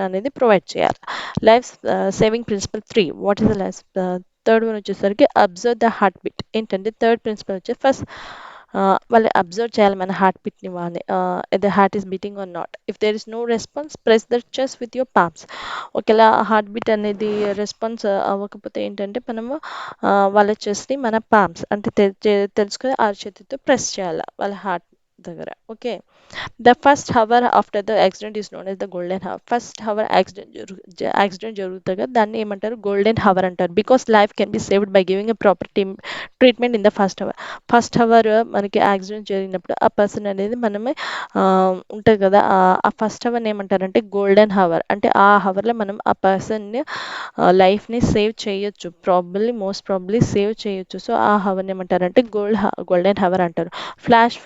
అనేది ప్రొవైడ్ చేయాలి. Life saving principle 3 what is the life third one వచ్చేసరికి అబ్జర్వ్ ద హార్ట్ బీట్. ఏంటంటే థర్డ్ ప్రిన్సిపల్ వచ్చి ఫస్ట్ వాళ్ళు అబ్జర్వ్ చేయాలి మన హార్ట్ బీట్ని. వాళ్ళని the heart is beating or not. If there is no response press the chest with your palms. ఒకవేళ హార్ట్ బీట్ అనేది రెస్పాన్స్ అవ్వకపోతే ఏంటంటే మనము వాళ్ళ చెస్ట్ని మన పామ్స్ అంటే తెలుసుకొని ఆ చేతితో ప్రెస్ చేయాలి వాళ్ళ హార్ట్ దగ్గర. Okay. The first hour after the accident is known as the golden hour. First hour accident జరుగుతుంది కదా దాన్ని ఏమంటారు గోల్డెన్ హవర్ అంటారు. Because life can be saved by giving a proper treatment in the first hour. First hour మనకి యాక్సిడెంట్ జరిగినప్పుడు ఆ పర్సన్ అనేది మనమే ఉంటుంది కదా ఆ ఫస్ట్ హవర్ని ఏమంటారంటే గోల్డెన్ హవర్. అంటే ఆ హవర్లో మనం ఆ పర్సన్ని లైఫ్ని సేవ్ చేయొచ్చు. మోస్ట్ ప్రాబబ్లీ సేవ్ చేయొచ్చు. సో ఆ హవర్ని ఏమంటారంటే గోల్డెన్ హవర్ అంటారు. Flash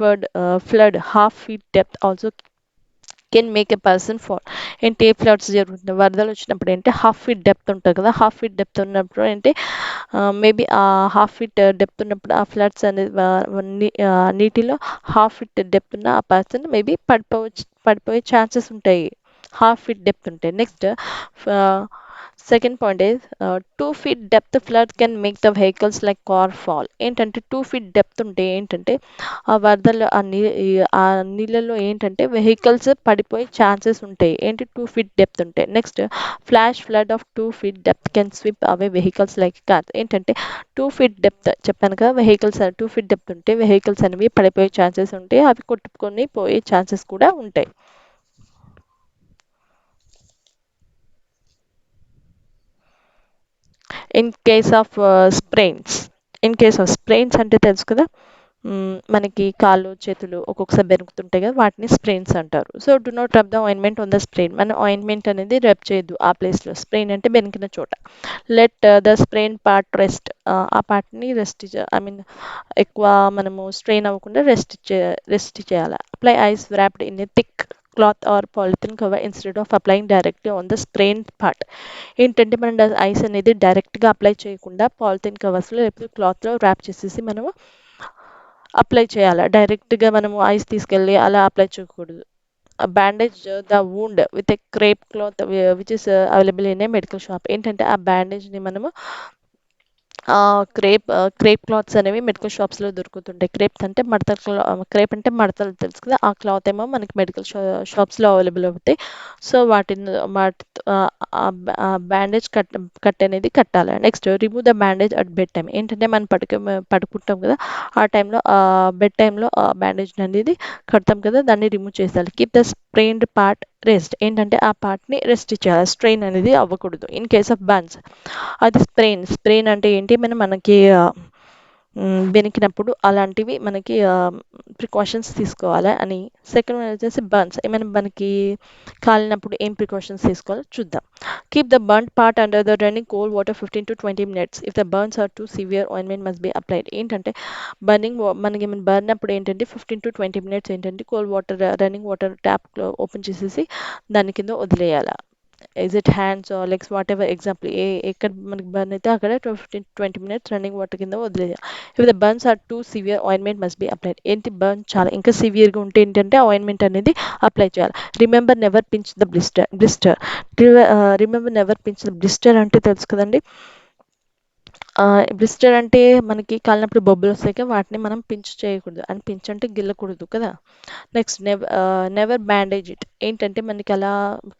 flood half feet depth also can make a person fall. ఏంటి ఫ్లడ్స్ జరుగుతుంది వరదలు వచ్చినప్పుడు ఏంటి హాఫ్ ఫీట్ డెప్త్ ఉంటుంది కదా హాఫ్ ఫీట్ డెప్త్ ఉన్నప్పుడు ఏంటి మేబీ ఆ హాఫ్ ఫీట్ డెప్త్ ఉన్నప్పుడు ఆ ఫ్లడ్స్ అనేది నీటిలో హాఫ్ ఫీట్ డెప్త్ ఉన్న ఆ పర్సన్ మేబీ పడిపోయే ఛాన్సెస్ ఉంటాయి హాఫ్ ఫీట్ డెప్త్ ఉంటాయి. Next second point is 2 feet depth flood can make the vehicles like car fall. ఏంటంటే 2 feet డెప్త్ ఉంటే ఏంటంటే ఆ వరదలు ఆ నీళ్ళలో ఏంటంటే వెహికల్స్ పడిపోయే ఛాన్సెస్ ఉంటాయి. ఏంటి 2 feet డెప్త్ ఉంటాయి. Next flash flood of 2 feet depth can sweep away vehicles like cars. ఏంటంటే 2 feet డెప్త్ చెప్పాను కదా వెహికల్స్ 2 feet డెప్త్ ఉంటే వెహికల్స్ అనేవి పడిపోయే ఛాన్సెస్ ఉంటాయి. అవి కొట్టుకొని పోయే ఛాన్సెస్ కూడా ఉంటాయి. ఇన్ కేస్ ఆఫ్ స్ప్రెయిన్స్ అంటే తెలుసు కదా మనకి కాళ్ళు చేతులు ఒక్కొక్కసారి బెరుగుతుంటాయి కదా వాటిని స్ప్రెయిన్స్ అంటారు. So do not rub the ointment on the sprain. మన ఆయింట్మెంట్ అనేది రబ్ చేయొద్దు ఆ ప్లేస్లో. స్ప్రెయిన్ అంటే బెనికిన చోట. Let the sprain part rest. ఆ పార్ట్ని ఎక్కువ మనము స్ట్రెయిన్ అవ్వకుండా రెస్ట్ చేయాలి. Apply ice wrapped in a thick cloth are polythene cover instead of applying directly on the sprain part. ఏంటంటే మనం ఐస్ అనేది డైరెక్ట్గా అప్లై చేయకుండా పాలిథిన్ కవర్స్లో లేకపోతే క్లాత్లో ర్యాప్ చేసేసి మనము అప్లై చేయాలి. డైరెక్ట్గా మనము ఐస్ తీసుకెళ్ళి అలా అప్లై చేయకూడదు. Bandage the wound with a crepe cloth which is available in a medical shop. ఏంటంటే ఆ బ్యాండేజ్ని మనము క్రేప్ క్లాత్స్ అనేవి మెడికల్ షాప్స్లో దొరుకుతుంటాయి. క్రేప్ అంటే మడతలు తెలుసు కదా ఆ క్లాత్ ఏమో మనకి మెడికల్ షాప్స్లో అవైలబుల్ అవుతాయి. సో బ్యాండేజ్ కట్ అనేది కట్టాలి. Next remove the bandage at bed time. ఏంటంటే మనం పడుకుంటాం కదా ఆ టైంలో బెడ్ టైంలో బ్యాండేజ్ అనేది కడతాం కదా దాన్ని రిమూవ్ చేయాలి. Keep the sprained part rest. ఏంటంటే ఆ పార్ట్ని రెస్ట్ చేయాలి. స్ట్రెయిన్ అనేది అవ్వకూడదు. ఇన్ కేస్ ఆఫ్ బర్న్స్ అది స్ప్రెయిన్ అంటే ఏంటి మనకి బెనికినప్పుడు అలాంటివి మనకి ప్రికాషన్స్ తీసుకోవాలి అని. సెకండ్ వన్ వచ్చేసి బర్న్స్, ఏమైనా మనకి కాలినప్పుడు ఏం ప్రికాషన్స్ తీసుకోవాలో చూద్దాం. Keep the burn part under the running cold water 15 to 20 minutes. If the burns are too severe ointment must be applied. ఏంటంటే మనకి ఏమైనా బర్న్ అప్పుడు ఏంటంటే 15 to 20 minutes ఏంటంటే cold water, running water tap open చేసేసి దాని కింద వదిలేయాలి. Is it hands or legs, whatever example ఎక్కడ మనకి బర్న్ అయితే అక్కడ 15 to 20 minutes రన్నింగ్ వాటర్ కింద వదిలేయాలి. If the burns are too severe ointment must be applied. ఏంటి బర్న్ చాలా ఇంకా సివియర్గా ఉంటే ఏంటంటే ఆయింట్మెంట్ అనేది అప్లై చేయాలి. Remember never pinch the blister. Remember never pinch the blister అంటే తెలుసు కదండి. బ్లిస్టర్ అంటే మనకి కాలినప్పుడు బొబ్బలు వస్తాయి కదా, వాటిని మనం పించ్ చేయకూడదు. అండ్ పించ్ అంటే గిల్లకూడదు కదా. Next never bandage it. ఏంటంటే మనకి అలా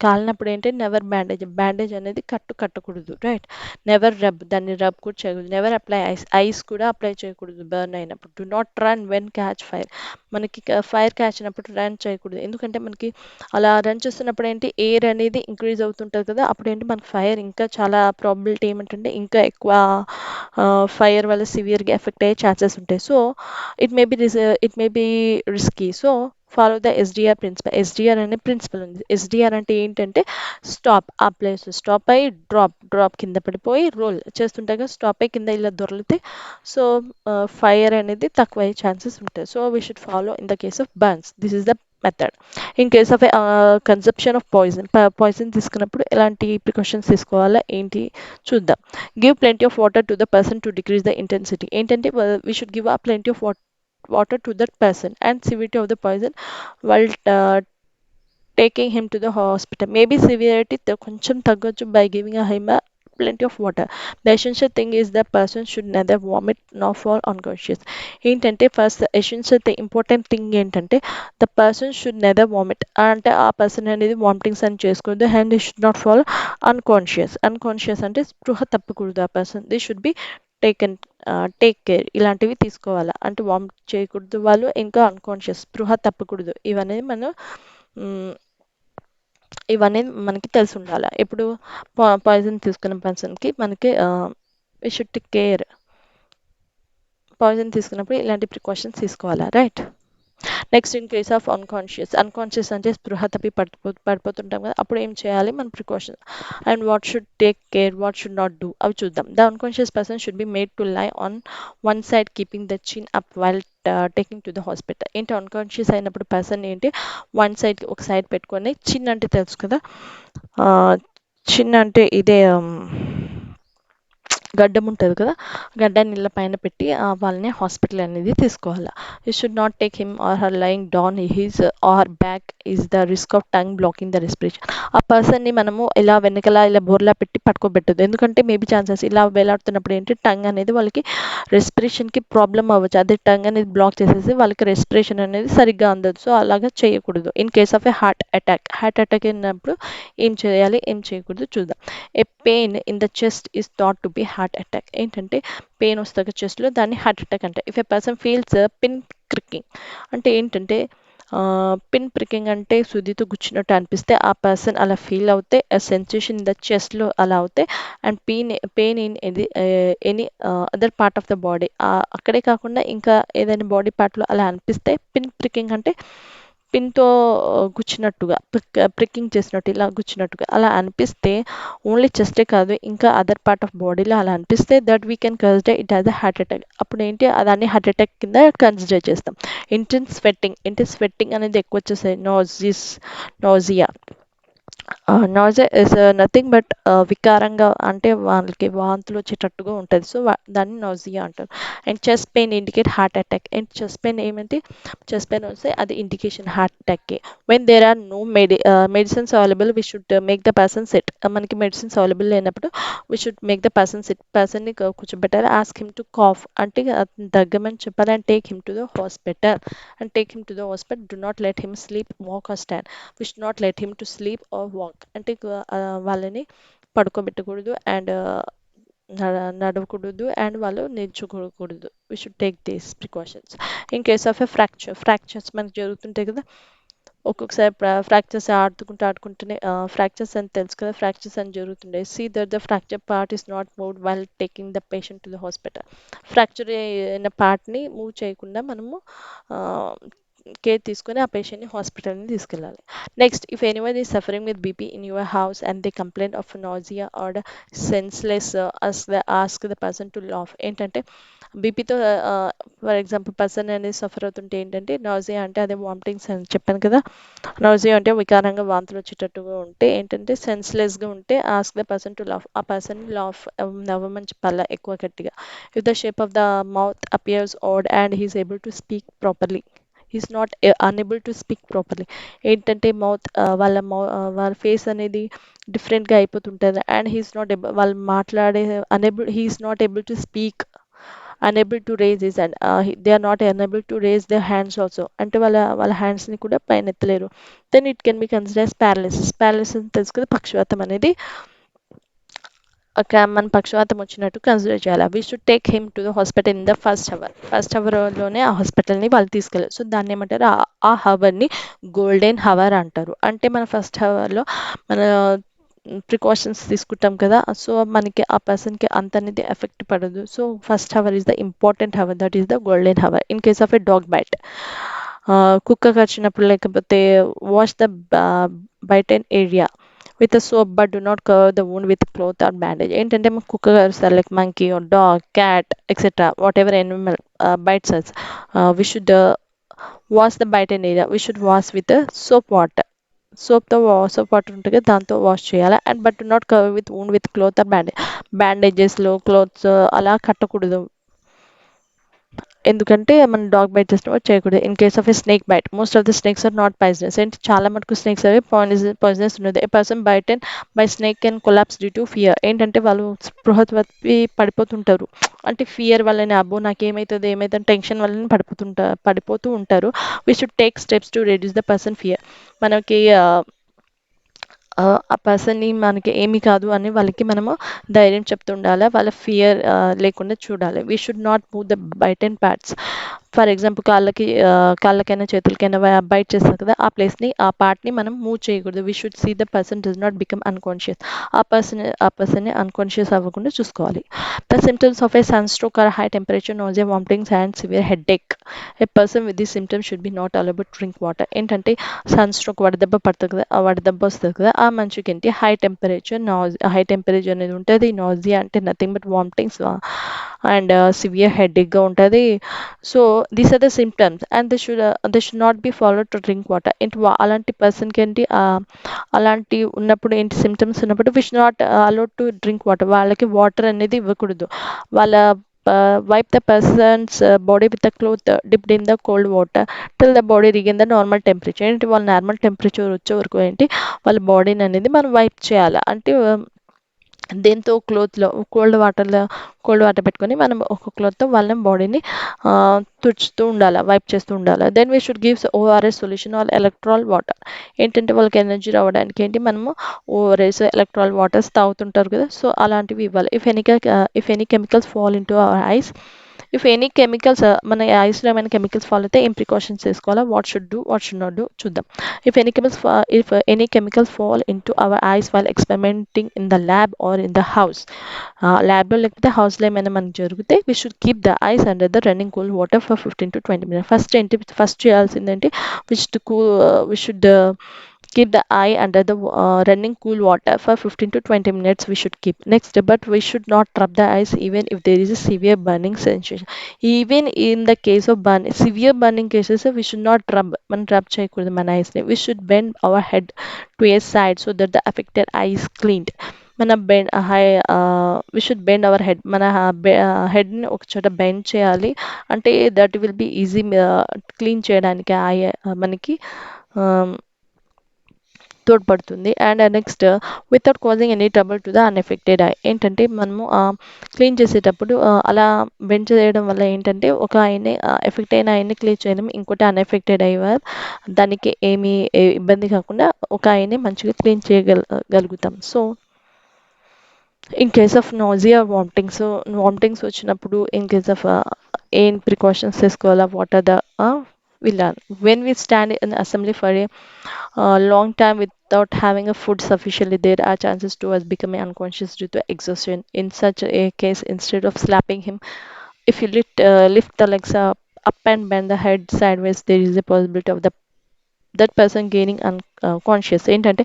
కాలినప్పుడు ఏంటంటే నెవర్ బ్యాండేజ్, బ్యాండేజ్ అనేది కట్టకూడదు, రైట్. నెవర్ రబ్, దాన్ని రబ్ కూడా చేయకూడదు. నెవర్ అప్లై ఐస్ కూడా అప్లై చేయకూడదు బర్న్ అయినప్పుడు. Do not run when catch fire. మనకి ఫైర్ క్యాచ్ అయినప్పుడు రన్ చేయకూడదు. ఎందుకంటే మనకి అలా రన్ చేస్తున్నప్పుడు ఏంటి ఎయిర్ అనేది ఇంక్రీజ్ అవుతుంటుంది కదా, అప్పుడు ఏంటి మనకి ఫైర్ ఇంకా చాలా ప్రాబిలిటీ ఏమిటంటే ఇంకా ఎక్కువ ఫైర్ వల్ల సివియర్గా ఎఫెక్ట్ అయ్యే ఛాన్సెస్ ఉంటాయి. So it may be risky. So follow the SDR principle. SDR అనే ప్రిన్సిపల్ ఉంది. ఎస్డిఆర్ అంటే ఏంటంటే స్టాప్, ఆ ప్లేస్ స్టాప్ అయ్యి డ్రాప్ కింద పడిపోయి రోల్ చేస్తుంటాయి కదా, స్టాప్ అయ్యి కింద ఇలా దొరికితే సో ఫైర్ అనేది తక్కువ అయ్యే ఛాన్సెస్ ఉంటాయి. So we should follow in the case of burns. This is the method. In case of conception of poison తీసుకున్నప్పుడు ఎలాంటి ప్రికాషన్స్ తీసుకోవాలా ఏంటి చూద్దాం. Give plenty of water to the person to decrease the intensity. ఏంటంటే we should give a plenty of water to that person and severity of the poison while taking him to the hospital. Maybe severity కొంచెం తగ్గొచ్చు by giving him a plenty of water. The essential thing is the person should neither vomit nor fall unconscious. ఏంటంటే ఫస్ట్ ఎసెన్షియల్ ఇంపార్టెంట్ థింగ్ ఏంటంటే the person should Nether vomit, అంటే ఆ పర్సన్ అనేది వామిటింగ్స్ అని చేసుకోవద్దు. And the should not fall unconscious అంటే స్పృహ తప్పకూడదు ఆ person. The should be taken take care. ఇలాంటివి తీసుకోవాలా అంటే వామిట్ చేయకూడదు వాళ్ళు, ఇంకా అన్కాన్షియస్ స్పృహ తప్పకూడదు. ఇవన్నీ మనకి తెలిసి ఉండాలి. ఇప్పుడు పాయిజన్ తీసుకున్న పర్సన్కి మనకి we should take care. Poison తీసుకున్నప్పుడు ఇలాంటి ప్రికాషన్స్ తీసుకోవాలా, right. Next in case of unconscious అంటే స్పృహ తప్పి పడిపోతుంటాం కదా, అప్పుడు ఏం చేయాలి మన precaution and what should take care, what should not do అవి చూద్దాం. The unconscious person should be made to lie on one side keeping the chin up while taking to the hospital. ఏంటి అన్కాన్షియస్ అయినప్పుడు పర్సన్ ఏంటి ఒక సైడ్ పెట్టుకొని, చిన్ అంటే తెలుసు కదా, చిన్ అంటే ఇదే గడ్డం ఉంటుంది కదా, గడ్డాన్ని నీళ్ళ పైన పెట్టి వాళ్ళని హాస్పిటల్ అనేది తీసుకోవాలి. You should not take him or her lying down his or back is the risk of tongue blocking the respiration. ఆ పర్సన్ని మనము ఇలా వెనకలా ఇలా బోర్లా పెట్టి పడుకోబెట్టదు. ఎందుకంటే మేబీ ఛాన్సెస్ ఇలా వేలాడుతున్నప్పుడు ఏంటి టంగ్ అనేది వాళ్ళకి రెస్పిరేషన్కి ప్రాబ్లం అవ్వచ్చు. అదే టంగ్ అనేది బ్లాక్ చేసేసి వాళ్ళకి రెస్పిరేషన్ అనేది సరిగ్గా అందదు. సో అలాగా చేయకూడదు. In case of a heart attack అయినప్పుడు ఏం చేయాలి ఏం చేయకూడదు చూద్దాం. A pain in the chest is thought to be heart attack. ఏంటంటే పెయిన్ వస్తుంది చెస్ట్లో, దాన్ని హార్ట్ అటాక్ అంటే. If a person feels pin pricking అంటే ఏంటంటే పిన్ ప్రికింగ్ అంటే సుదితో గుచ్చినట్టు అనిపిస్తే ఆ పర్సన్ అలా ఫీల్ అవుతే, సెన్సేషన్ ఇన్ ద చెస్ట్లో అలా అవుతే, and pain in any other part of the body, అక్కడే కాకుండా ఇంకా ఏదైనా బాడీ పార్ట్లో అలా అనిపిస్తే పిన్ ప్రికింగ్ అంటే పిన్తో గుచ్చినట్టుగా ప్రికింగ్ చేసినట్టు ఇలా గుచ్చినట్టుగా అలా అనిపిస్తే ఓన్లీ చెస్టే కాదు ఇంకా అదర్ పార్ట్ ఆఫ్ బాడీలో అలా అనిపిస్తే that we can consider it as a heart attack. అప్పుడు ఏంటి దాన్ని హార్ట్ అటాక్ కింద కన్సిడర్ చేస్తాం. ఇంటెన్స్ స్వెట్టింగ్ అనేది ఎక్కువ వచ్చేసాయి. నోజియా ఇస్ నథింగ్ బట్ వికారంగా అంటే వాళ్ళకి వాంతులు వచ్చేటట్టుగా ఉంటుంది. సో దాన్ని నోజియా అంటారు. And chest pain indicate heart attack. And chest pain ఏమంటే చెస్ట్ పెయిన్ వస్తే అది ఇండికేషన్ హార్ట్ అటాక్కి. When there are no medicines available we should make the person sit. మనకి మెడిసిన్స్ అవైలబుల్ లేనప్పుడు we should make the person sit. పర్సన్ని కూర్చోబెట్టాలి. ఆస్క్ హిమ్ టు కాఫ్ అంటే దగ్గమని చెప్పాలి. And take him to the hospital. Do not let him sleep, walk or stand. We should not let him to sleep or walk అంటే వాళ్ళని పడుకోబెట్టకూడదు అండ్ నడవకూడదు అండ్ వాళ్ళు నిల్చోకూడదు. We should take these precautions. In case of a fractures మనకు జరుగుతుంటాయి కదా, ఒక్కొక్కసారి ఫ్రాక్చర్స్ ఆడుకుంటూనే ఫ్రాక్చర్స్ అని తెలుసు కదా, ఫ్రాక్చర్స్ అని జరుగుతుండే. See that the fracture part is not moved while taking the patient to the hospital. Fracture అయిన పార్ట్ని మూవ్ చేయకుండా మనము కేర్ తీసుకొని ఆ పేషెంట్ని హాస్పిటల్ని తీసుకెళ్ళాలి. Next, if anyone is suffering with BP in your house and they complaint of nausea or senseless, ask the person to laugh. ఏంటంటే బీపీతో ఫర్ ఎగ్జాంపుల్ పర్సన్ అనేది సఫర్ అవుతుంటే ఏంటంటే నాజియా అంటే అదే వామిటింగ్స్ అని చెప్పాను కదా. నాజియా అంటే వికారంగా వాంతులు వచ్చేటట్టుగా ఉంటే ఏంటంటే సెన్స్లెస్గా ఉంటే ask the person to laugh. ఆ పర్సన్ లాఫ్ నవ్వమని చెప్పాలా ఎక్కువ గట్టిగా. If the shape of the mouth appears add and he's able to speak properly, he's not unable to speak properly. ఏంటంటే మౌత్ వాళ్ళ ఫేస్ అనేది డిఫరెంట్గా అయిపోతుంటుంది అండ్ హీస్ నాట్ వాళ్ళు మాట్లాడే unable, he's not able to speak, unable to raise his hand, they are not unable to raise their hands also, అంటే వాళ్ళ హ్యాండ్స్ ని కూడా పైన ఎత్తలేరు. Then it can be consider as paralysis. paralysis తెలుసు కదా, పక్షవాతం అనేది ఒక మన పక్షవాతం వచ్చినట్టు కన్సిడర్ చేయాలి. We should take him to the hospital in the first hour. First అవర్లోనే ఆ హాస్పిటల్ని వాళ్ళు తీసుకెళ్ళారు. సో దాన్ని ఏమంటారు, ఆ హవర్ని గోల్డెన్ హవర్ అంటారు. అంటే మన ఫస్ట్ అవర్లో మన ప్రికాషన్స్ తీసుకుంటాం కదా, సో మనకి ఆ పర్సన్కి అంత అనేది ఎఫెక్ట్ పడదు. So first hour is the important hour, that is the golden hour. In case of a dog bite, కుక్క కరిచినప్పుడు లేకపోతే wash the bitten area with a soap but do not cover the wound with cloth or bandage. ఏంటంటే మన కుక్క కరుస్తారు, like monkey or dog, cat etcetera whatever animal bites us, we should wash the bitten area, we should wash with soap water. Soap water ఉంటుంది కదా, దాంతో వాష్ చేయాలి. And but not cover with wound with cloth or bandage. బ్యాండేజెస్లో క్లోత్స్ అలా కట్టకూడదు, ఎందుకంటే మన డాగ్ బైట్ చేసినప్పుడు చేయకూడదు. In case of a snake bite, most of the snakes are not poisonous. అంటే చాలా మటుకు స్నేక్స్ అవి పాయిజనస్ ఉన్నది. A person bitten by snake can collapse due to fear. ఏంటంటే వాళ్ళు స్పృహ తప్పి పడిపోతుంటారు, అంటే ఫియర్ వల్లనే, అబ్బో నాకు ఏమవుతుంది ఏమవుతుంది టెన్షన్ వల్లనే పడిపోతూ ఉంటారు. We should take steps to reduce the person fear. మనకి ఆ పర్సన్ని మనకి ఏమి కాదు అని వాళ్ళకి మనము ధైర్యం చెప్తుండాలి, వాళ్ళ ఫియర్ లేకుండా చూడాలి. We should not move the bite and pads. For example కాళ్ళకైనా చేతులకైనా బైట్ చేస్తారు కదా, ఆ ప్లేస్ని ఆ పార్ట్ని మనం మూవ్ చేయకూడదు. We should see the person does not become unconscious. ఆ పర్సన్ని అన్కాన్షియస్ అవ్వకుండా చూసుకోవాలి. The symptoms of a sun stroke are high temperature, nausea, vomitings and severe headache. A person with this symptoms should be not allowed to drink water. ఏంటంటే సన్ స్ట్రోక్ వడదెబ్బ పడుతుంది కదా, ఆ వడదెబ్బ వస్తుంది కదా, ఆ మనిషికి ఏంటి హై టెంపరేచర్ అనేది ఉంటుంది. నాజియా అంటే nothing but vomitings and severe హెడేక్గా ఉంటుంది. So these are the symptoms and they should not be followed to drink water. ఏంటి అలాంటి పర్సన్కి ఏంటి అలాంటి ఉన్నప్పుడు ఏంటి సిమ్టమ్స్ ఉన్నప్పుడు we should not allowed to drink water. వాళ్ళకి వాటర్ అనేది ఇవ్వకూడదు. వాళ్ళ wipe the person's body with a cloth dipped in the cold water till the body regain the normal temperature. ఏంటి వాళ్ళ నార్మల్ టెంపరేచర్ వచ్చే వరకు ఏంటి వాళ్ళ బాడీని అనేది మనం వైప్ చేయాలి. అంటే దేంతో క్లోత్లో కోల్డ్ వాటర్ పెట్టుకొని మనం ఒక క్లాత్తో వాళ్ళ బాడీని తుడుచుతూ ఉండాలి, వైప్ చేస్తూ ఉండాలి. Then we should gives ORS solution or Electral water. ఏంటంటే వాళ్ళకి ఎనర్జీ రావడానికి ఏంటి మనము ఓఆర్ఎస్ ఎలక్ట్రాల్ వాటర్స్ తాగుతుంటారు కదా, సో అలాంటివి ఇవ్వాలి. If any chemicals fall in to our eyes, if any chemicals మన ఐస్లో ఏమైనా కెమికల్స్ ఫాల్ అయితే ఏం ప్రికాషన్స్ తీసుకోవాలా, వాట్ షుడ్ నాట్ డూ చూద్దాం. If any chemicals fall in to our eyes while experimenting in the lab or in the house, ల్యాబ్లో లేకపోతే హౌస్లో ఏమైనా మనకు జరిగితే we should keep the eyes under the running cool water for 15 to 20 minutes. First చేయాల్సిందేంటి, we should keep the eye under the running cool water for 15 to 20 minutes we should keep. Next, but we should not rub the eyes even if there is a severe burning sensation. Even in the case of severe burning cases, we should not rub చేయకూడదు మన eyes ని. We should bend our head to a side so that the affected eye is cleaned. మన we should bend our head, మన హెడ్ని ఒక చోట బెండ్ చేయాలి. అంటే that will be easy clean చేయడానికి మనకి తోడ్పడుతుంది. And next, without causing any trouble to the unaffected eye. ఏంటంటే మనము క్లీన్ చేసేటప్పుడు అలా బెండ్ చేయడం వల్ల ఏంటంటే ఒక ఐని ఎఫెక్ట్ అయిన ఐని క్లీన్ చేయడం, ఇంకోటి అన్ఎఫెక్టెడ్ ఐ దానికి ఏమీ ఇబ్బంది కాకుండా ఒక ఐని మంచిగా క్లీన్ చేయగలుగుతాం. So in case of nausea, vomitings వచ్చినప్పుడు ఇన్ కేస్ ఆఫ్ ఏం ప్రికాషన్స్ తీసుకోవాలా, what are the we learn. When we stand in the assembly for a long time without having a food sufficiently, there are chances to us becoming unconscious due to exhaustion. In such a case, instead of slapping him, if you lift the legs up and bend the head sideways, there is a possibility of that person gaining unconscious. ఏంటంటే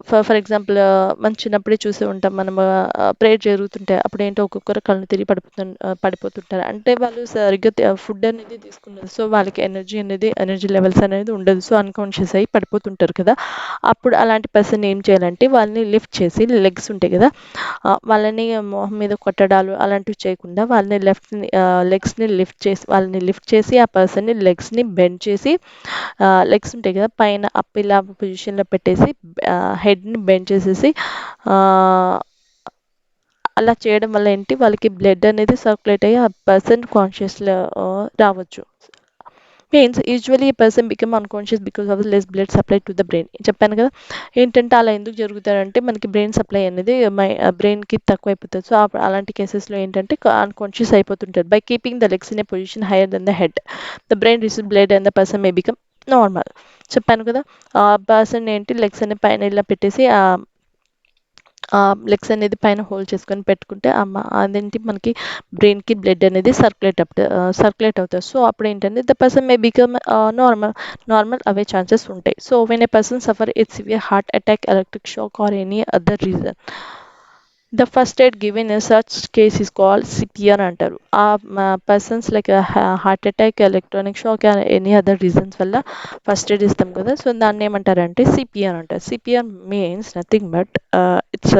ఫర్ ఎగ్జాంపుల్ మనం చిన్నప్పుడే చూసే ఉంటాం. మనం ప్రేయర్ జరుగుతుంటే అప్పుడు ఏంటో ఒక్కొక్కరు కళ్ళు తిరిగి పడిపోతుంటారు. అంటే వాళ్ళు సరిగ్గా ఫుడ్ అనేది తీసుకున్నారు. సో వాళ్ళకి ఎనర్జీ లెవెల్స్ అనేది ఉండదు. సో అన్కాన్షియస్ అయ్యి పడిపోతుంటారు కదా. అప్పుడు అలాంటి పర్సన్ ఏం చేయాలంటే వాళ్ళని లిఫ్ట్ చేసి, లెగ్స్ ఉంటాయి కదా, వాళ్ళని మొహం మీద కొట్టడాలు అలాంటివి చేయకుండా వాళ్ళని లెగ్స్ని లిఫ్ట్ చేసి ఆ పర్సన్ని లెగ్స్ని బెండ్ చేసి, లెగ్స్ ఉంటాయి కదా పైన అప్ ఇలా పొజిషన్లో పెట్టేసి హెడ్ని బెండ్ చేసేసి, ఆ, అలా చేయడం వల్ల ఏంటి వాళ్ళకి బ్లడ్ అనేది సర్క్యులేట్ అయ్యి ఆ పర్సన్ కాన్షియస్లో రావచ్చు. మీన్స్ యూజువలీ ఈ person become unconscious because of less blood supply to the brain. చెప్పాను కదా. ఏంటంటే అలా ఎందుకు జరుగుతారంటే మనకి బ్రెయిన్ సప్లై అనేది బ్రెయిన్కి తక్కువ అయిపోతుంది. సో అలాంటి కేసెస్లో ఏంటంటే అన్కాన్షియస్ అయిపోతుంటారు. By keeping the legs in a position higher than the head, the brain receive blood and the person may become normal. చెప్పాను కదా. ఆ పర్సన్ ఏంటి లెగ్స్ అనే పైన ఇలా పెట్టేసి లెగ్స్ అనేది పైన హోల్డ్ చేసుకొని పెట్టుకుంటే అదేంటి మనకి బ్రెయిన్కి బ్లడ్ అనేది సర్క్యులేట్ అవుతుంది. సో అప్పుడు ఏంటంటే the person may become normal అవే ఛాన్సెస్ ఉంటాయి. So when a person suffer it severe heart attack, electric shock or any other reason, the first aid given in such case is called CPR అంటారు. ఆ persons like heart attack, electronic shock any other reasons వల్ల ఫస్ట్ ఎయిడ్ ఇస్తాం కదా. సో దాన్ని ఏమంటారంటే సిపిఆర్ అంటారు. CPR means nothing but it's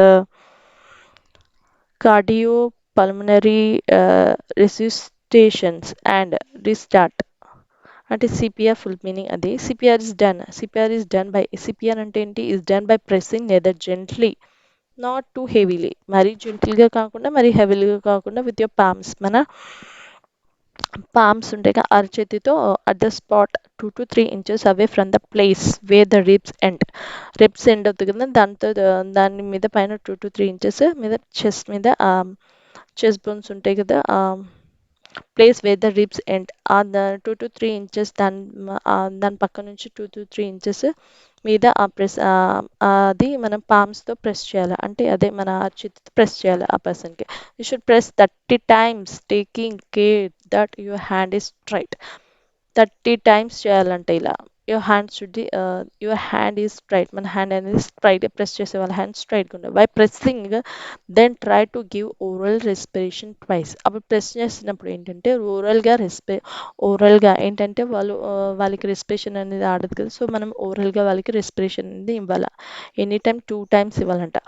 cardiopulmonary resuscitations and restart. అంటే సిపిఆర్ ఫుల్ మీనింగ్ అది. సిపిఆర్ అంటే ఏంటి, is done by pressing neither gently not too heavily, మరీ జెంటిల్గా కాకుండా మరీ హెవీలీగా కాకుండా, విత్ యువర్ పామ్స్, మన పామ్స్ ఉంటాయి కదా అరచేతితో, at the spot 2 to 3 inches away from the place where the ribs end అవుతుంది కదా, దాని మీద పైన 2 to 3 inches మీద చెస్ట్ మీద చెస్ట్ బోన్స్ ఉంటాయి కదా, place where the ribs end, ఆ 2 to 3 inches దాని పక్క నుంచి 2 to 3 inches మీద అది మనం పామ్స్తో ప్రెస్ చేయాలి. అంటే అదే మన చేతితో ప్రెస్ చేయాలి ఆ పర్సన్కి. You should press 30 times taking care that your hand is straight. 30 times చేయాలంటే ఇలా యువర్ హ్యాండ్ ఈజ్ స్ట్రైట్, మన హ్యాండ్ అనేది స్ట్రైట్ ప్రెస్ చేసే వాళ్ళ హ్యాండ్ స్ట్రైట్గా ఉండాలి. By pressing then try to give oral respiration twice. అప్పుడు ప్రెస్ చేసినప్పుడు ఏంటంటే ఓరల్గా ఏంటంటే వాళ్ళకి రెస్పిరేషన్ అనేది ఆడదు కదా. సో మనం ఓరల్గా వాళ్ళకి రెస్పిరేషన్ అనేది ఇవ్వాలి. ఎనీ టైం 2 times ఇవ్వాలంట.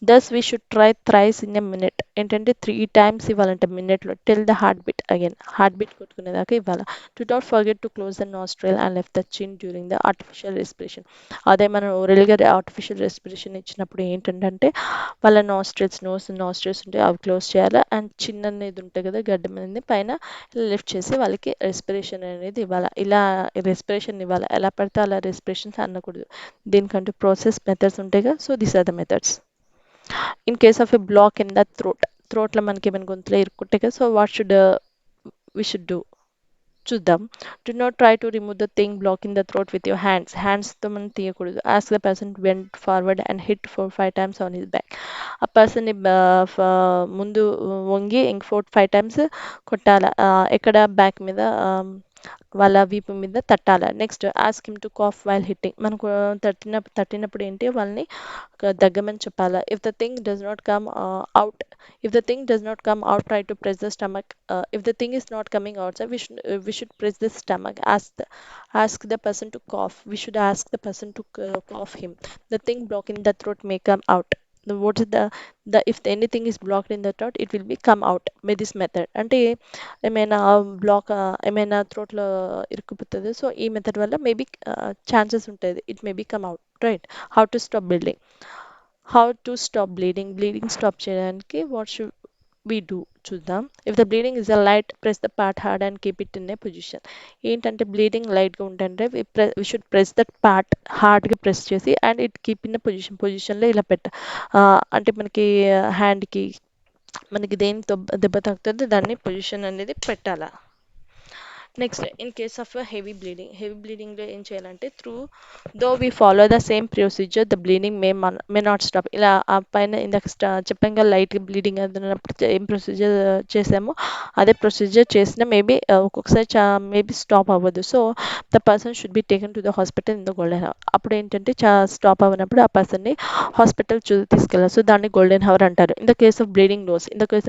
Thus we should try thrice in a minute. ఏంటంటే 3 times ఇవ్వాలంట మినిట్లో. Till the heart beat again, heart beat కొట్టుకునేదాకా ఇవ్వాలి. To not forget to close the nostril and left the chin during the artificial respiration. అదే మనం ఓరల్గా ఆర్టిఫిషియల్ రెస్పిరేషన్ ఇచ్చినప్పుడు ఏంటంటే వాళ్ళ నాస్ట్రల్స్ ఉంటాయి అవి క్లోజ్ చేయాలి. అండ్ చిన్ అనేది ఉంటుంది కదా గడ్డ మీద పైన లిఫ్ట్ చేసి వాళ్ళకి రెస్పిరేషన్ అనేది ఇవ్వాలి. ఇలా రెస్పిరేషన్ ఇవ్వాలి. ఎలా పడితే అలా రెస్పిరేషన్స్ అనకూడదు. దీనికంటూ ప్రాసెస్ మెథడ్స్ ఉంటాయి కదా. So these are the methods. In case of a block in the థ్రోట్లో మనకి ఏమైనా గొంతులో ఇరుక్కుంటే కదా. So what we should do చూద్దాం. Do not try to remove the thing blocking the throat with your హ్యాండ్స్తో మనం తీయకూడదు. Ask the person bend forward and hit 4-5 times on his back. ఆ పర్సన్ని ముందు వంగి 4-5 times కొట్టాల. ఎక్కడ బ్యాక్ మీద, వాళ్ళ వీపు మీద తట్టాల. Next ask him to cough while hitting. మనకు తట్టినప్పుడు ఏంటి వాళ్ళని దగ్గమని చెప్పాలా. If the thing does not come out try to press the stomach. If the thing is not coming outside, we should press the stomach. Ask the person to cough. We should ask the person to cough him. The thing blocking the throat may come out. What is the if anything is blocked in the throat, it will be come out by this method. అంటే ఏమైనా బ్లాక్ ఏమైనా థ్రోట్లో ఇరుక్కుపోతుంది. సో ఈ మెథడ్ వల్ల మేబీ ఛాన్సెస్ ఉంటుంది it may be come out, right. How to stop bleeding stop చేయడానికి వాట్ షుడ్ we do చూద్దాం. If the bleeding is a light, press the part hard and keep it in a position. ఏంటంటే బ్లీడింగ్ లైట్గా ఉంటుంటే we should press that part హార్డ్గా ప్రెస్ చేసి అండ్ ఇట్ కీప్ ఇన్ పొజిషన్లో ఇలా అంటే మనకి హ్యాండ్కి మనకి దేని దెబ్బ తాకుతుందో దాన్ని పొజిషన్ అనేది పెట్టాలా. Next in case of heavy బ్లీడింగ్లో ఏం చేయాలంటే though we follow the same procedure the bleeding may not stop. ఇలా ఆ పైన ఇందాక చెప్పాం కదా లైట్ బ్లీడింగ్ అవుతున్నప్పుడు ఏం ప్రొసీజర్ చేసామో అదే ప్రొసీజర్ చేసినా మేబీ ఒక్కొక్కసారి మేబీ స్టాప్ అవ్వదు. So the person should be taken to the hospital in the golden hour. అప్పుడు ఏంటంటే స్టాప్ అవ్వనప్పుడు ఆ పర్సన్ని హాస్పిటల్ తీసుకెళ్ళాలి. సో దాన్ని గోల్డెన్ హవర్ అంటారు. In the case of bleeding nose, in the case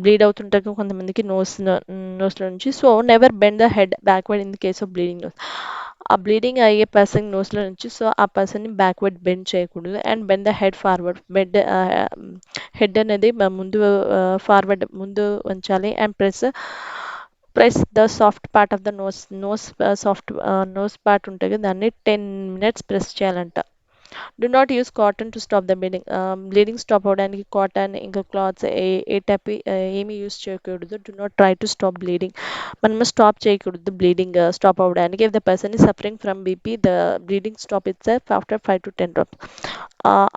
bleed అవుతుంటారు కొంతమందికి నోస్లో నుంచి. So never bend the head backward in the case of bleeding nose. ఆ బ్లీడింగ్ అయ్యే పర్సన్ నోస్లో నుంచి సో ఆ పర్సన్ని బ్యాక్వర్డ్ బెండ్ చేయకూడదు and bend the head forward. Head అనేది ముందు ఫార్వర్డ్ ముందు ఉంచాలి and press the soft part of the soft nose part ఉంటుంది కదా దాన్ని 10 minutes ప్రెస్ చేయాలంట. Do not use cotton to stop the bleeding. Bleeding stop అవ్వడానికి కాటన్ ఇంకా క్లాత్స్ ఏ టైప్ ఏమీ యూస్ చేయకూడదు. Do not try to stop bleeding. మనము స్టాప్ చేయకూడదు బ్లీడింగ్ స్టాప్ అవ్వడానికి. If the person is suffering from BP the bleeding stop it self after 5 to 10 drops.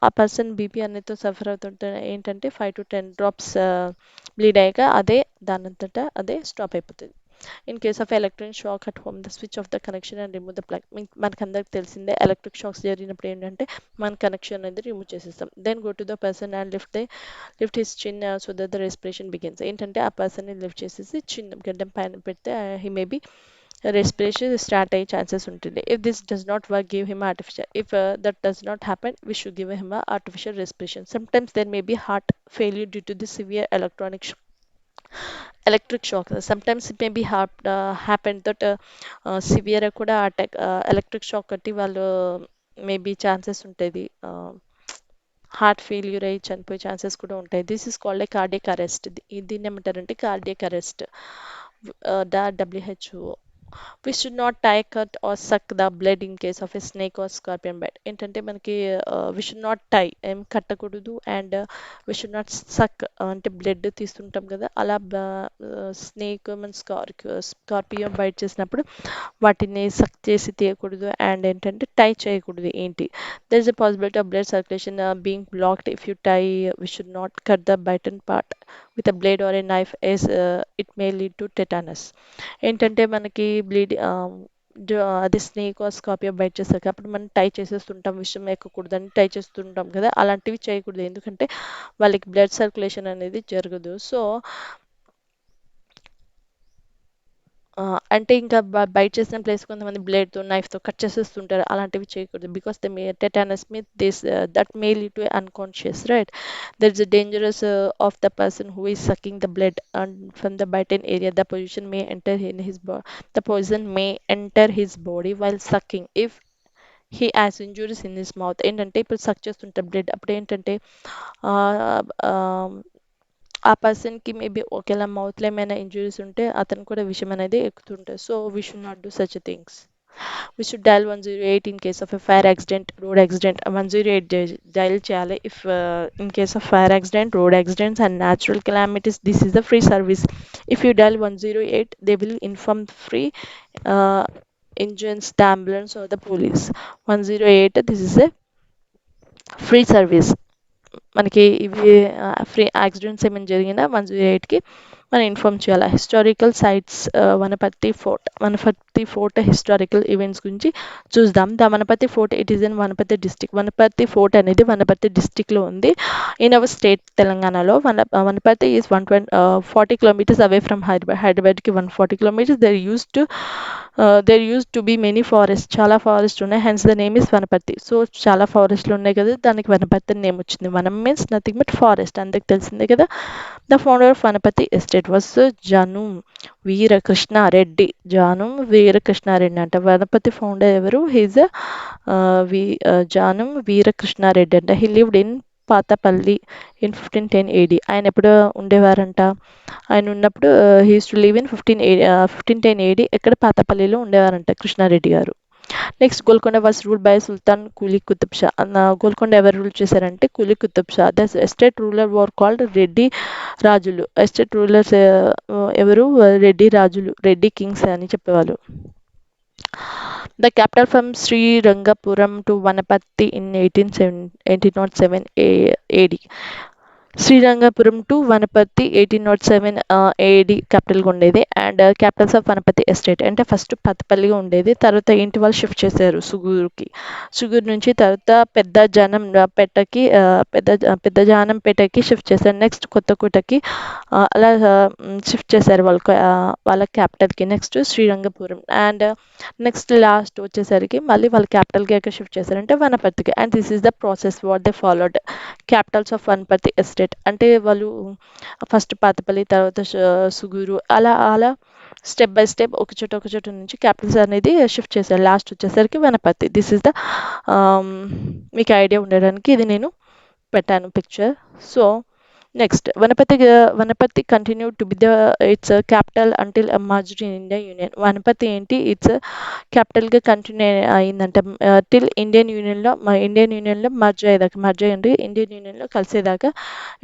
ఆ పర్సన్ బీపీ అనేది సఫర్ అవుతుంటే ఏంటంటే 5 to 10 drops బ్లీడ్ అయ్యాక దానంతటా అదే స్టాప్ అయిపోతుంది. In case of electric shock at home the switch off the connection and remove the plug. మనకు అందరికి తెలిసిందే ఎలక్ట్రిక్ షాక్స్ జరిగినప్పుడు ఏంటంటే మన కనెక్షన్ అనేది రిమూవ్ చేసేస్తాం. Then go to the person and lift his chin so that the respiration begins. ఏంటంటే ఆ పర్సన్ని లిఫ్ట్ చేసేసి చిన్న గడ్డం పైన పెడితే హీ మేబీ respiration start అయ్యే ఛాన్సెస్ ఉంటుంది. If this does not work give him artificial. If that does not happen we should give him artificial respiration. Sometimes there may be heart failure due to the severe electric shock. Sometimes it may be happened that severe కూడా అటాక్ ఎలక్ట్రిక్ షాక్ కట్టి వాళ్ళు మేబీ ఛాన్సెస్ ఉంటుంది హార్ట్ ఫెయిల్యూర్ అయ్యి చనిపోయే ఛాన్సెస్ కూడా ఉంటాయి. This is called a cardiac arrest. దీన్ని ఏమంటారంటే cardiac arrest. WHO. We should not tie, cut or suck the blood in case of a snake or scorpion bite. ఏంటంటే మనకి we should not tie ఏం కట్టకూడదు and we should not suck అంటే బ్లడ్ తీస్తుంటాం కదా అలా స్నేక్ మన స్కార్పియో బైట్ చేసినప్పుడు వాటిని సక్ చేసి తీయకూడదు అండ్ ఏంటంటే టై చేయకూడదు. ఏంటి there is a possibility of blood circulation being blocked if you tie. We should not cut the bitten part with a blade or a knife as it may lead to tetanus. ఏంటంటే మనకి అది స్నేక్ స్కార్పియో బైట్ చేస్తారు అప్పుడు మనం టై చేసేస్తుంటాం విషయం ఎక్కకూడదని టై చేస్తుంటాం కదా అలాంటివి చేయకూడదు ఎందుకంటే వాళ్ళకి బ్లడ్ సర్క్యులేషన్ అనేది జరగదు. సో అంటే ఇంకా బైట్ చేసిన ప్లేస్ కొంతమంది బ్లేడ్తో నైఫ్తో కట్ చేసేస్తుంటారు అలాంటివి చేయకూడదు because the tetanus mean this that may lead to unconscious right. There is dangerous of the person who is sucking the blood and from the bitten area the position may enter in his the poison may enter his body while sucking if he has injuries in his mouth. ఏంటంటే ఇప్పుడు సక్ చేస్తుంటారు బ్లడ్ అప్పుడు ఏంటంటే ఆ పర్సన్కి మేబీ ఒకవేళ మౌత్లో ఏమైనా ఇంజురీస్ ఉంటే అతను కూడా విషయం అనేది ఎక్కుతుంటుంది. So we should not do such things. We should dial 108 in case of a fire accident road accident 108 dial చేయాలి. If in case of fire accident road accidents and natural calamities this is the free service. If you dial 108 they will inform free engines, the ambulance or the police. 108 this is a free service. మనకి ఇవి ఫ్రీ యాక్సిడెంట్స్ ఏమైనా జరిగినా 108కి మనం ఇన్ఫార్మ్ చేయాలి. Historical sites Wanaparthy fort historical events గురించి చూద్దాం. The Wanaparthy fort it is in Wanaparthy district. Wanaparthy fort అనేది వనపర్తి డిస్టిక్లో ఉంది ఇన్ అవర్ స్టేట్ తెలంగాణలో. Wanaparthy is 140 kilometers away from హైదరాబాద్కి 140 kilometers. There used to be many forest చాలా ఫారెస్ట్ ఉన్నాయి hence the name is Wanaparthy. So చాలా ఫారెస్ట్లు ఉన్నాయి కదా దానికి వనపర్తి నేమ్ వచ్చింది. వనం మీన్స్ నథింగ్ బట్ ఫారెస్ట్ అందరికి తెలిసిందే కదా. The founder of Wanaparthy estate was Janam Veerakrishnareddy. Janam Veerakrishnareddy అంట వనపర్తి ఫౌండర్ ఎవరు హీజ్ జానం వీరకృష్ణారెడ్డి అంట. He lived in Pathapalli in 1510 AD. ఆయన ఎప్పుడు ఉండేవారంట ఆయన ఉన్నప్పుడు he's to live in 1510 AD ఎక్కడ పాతపల్లిలో ఉండేవారంట Krishnareddy garu. Next Golconda was ruled by Sultan Quli Qutub Shah. Golconda ఎవరు రూల్ చేశారంటే Quli Qutub Shah. The estate ruler were called Reddy రాజులు. ఎస్టేట్ రూలర్స్ ఎవరు రెడ్డి రాజులు రెడ్డి కింగ్స్ అని చెప్పేవాళ్ళు. The capital from Srirangapuram to Vanapatti in 1807 AD. Srirangapuram to Wanaparthy 1807 AD క్యాపిటల్గా ఉండేది. And Capitals of Wanaparthy estate అంటే ఫస్ట్ పత్తపల్లిగా ఉండేది. తర్వాత ఏంటి వాళ్ళు షిఫ్ట్ చేశారు సుగూరుకి. సుగూరు నుంచి తర్వాత పెద్ద జనం పెట్టకి పెద్ద జానం పేటకి షిఫ్ట్ చేశారు. నెక్స్ట్ కొత్తకోటకి అలా షిఫ్ట్ చేశారు వాళ్ళ క్యాపిటల్కి. Next Srirangapuram and next last వచ్చేసరికి మళ్ళీ వాళ్ళ క్యాపిటల్కి ఎక్కడ షిఫ్ట్ చేశారంటే వనపర్తికి. And this is the process what they followed. Capitals of Wanaparthy estate అంటే వాళ్ళు ఫస్ట్ పాతపల్లి తర్వాత సుగూరు అలా అలా స్టెప్ బై స్టెప్ ఒక చోట నుంచి క్యాపిటల్స్ అనేది షిఫ్ట్ చేశారు. లాస్ట్ వచ్చేసరికి వనపర్తి. దిస్ ఇస్ ద మీకు ఐడియా ఉండడానికి ఇది నేను పెట్టాను picture. So next Wanaparthy continue to be the its capital until merged in India union. వనపర్తి ఏంటి ఇట్స్ క్యాపిటల్గా కంటిన్యూ అయిందంట టిల్ ఇండియన్ యూనియన్లో మర్జ్ అయ్యండి ఇండియన్ యూనియన్లో కలిసేదాకా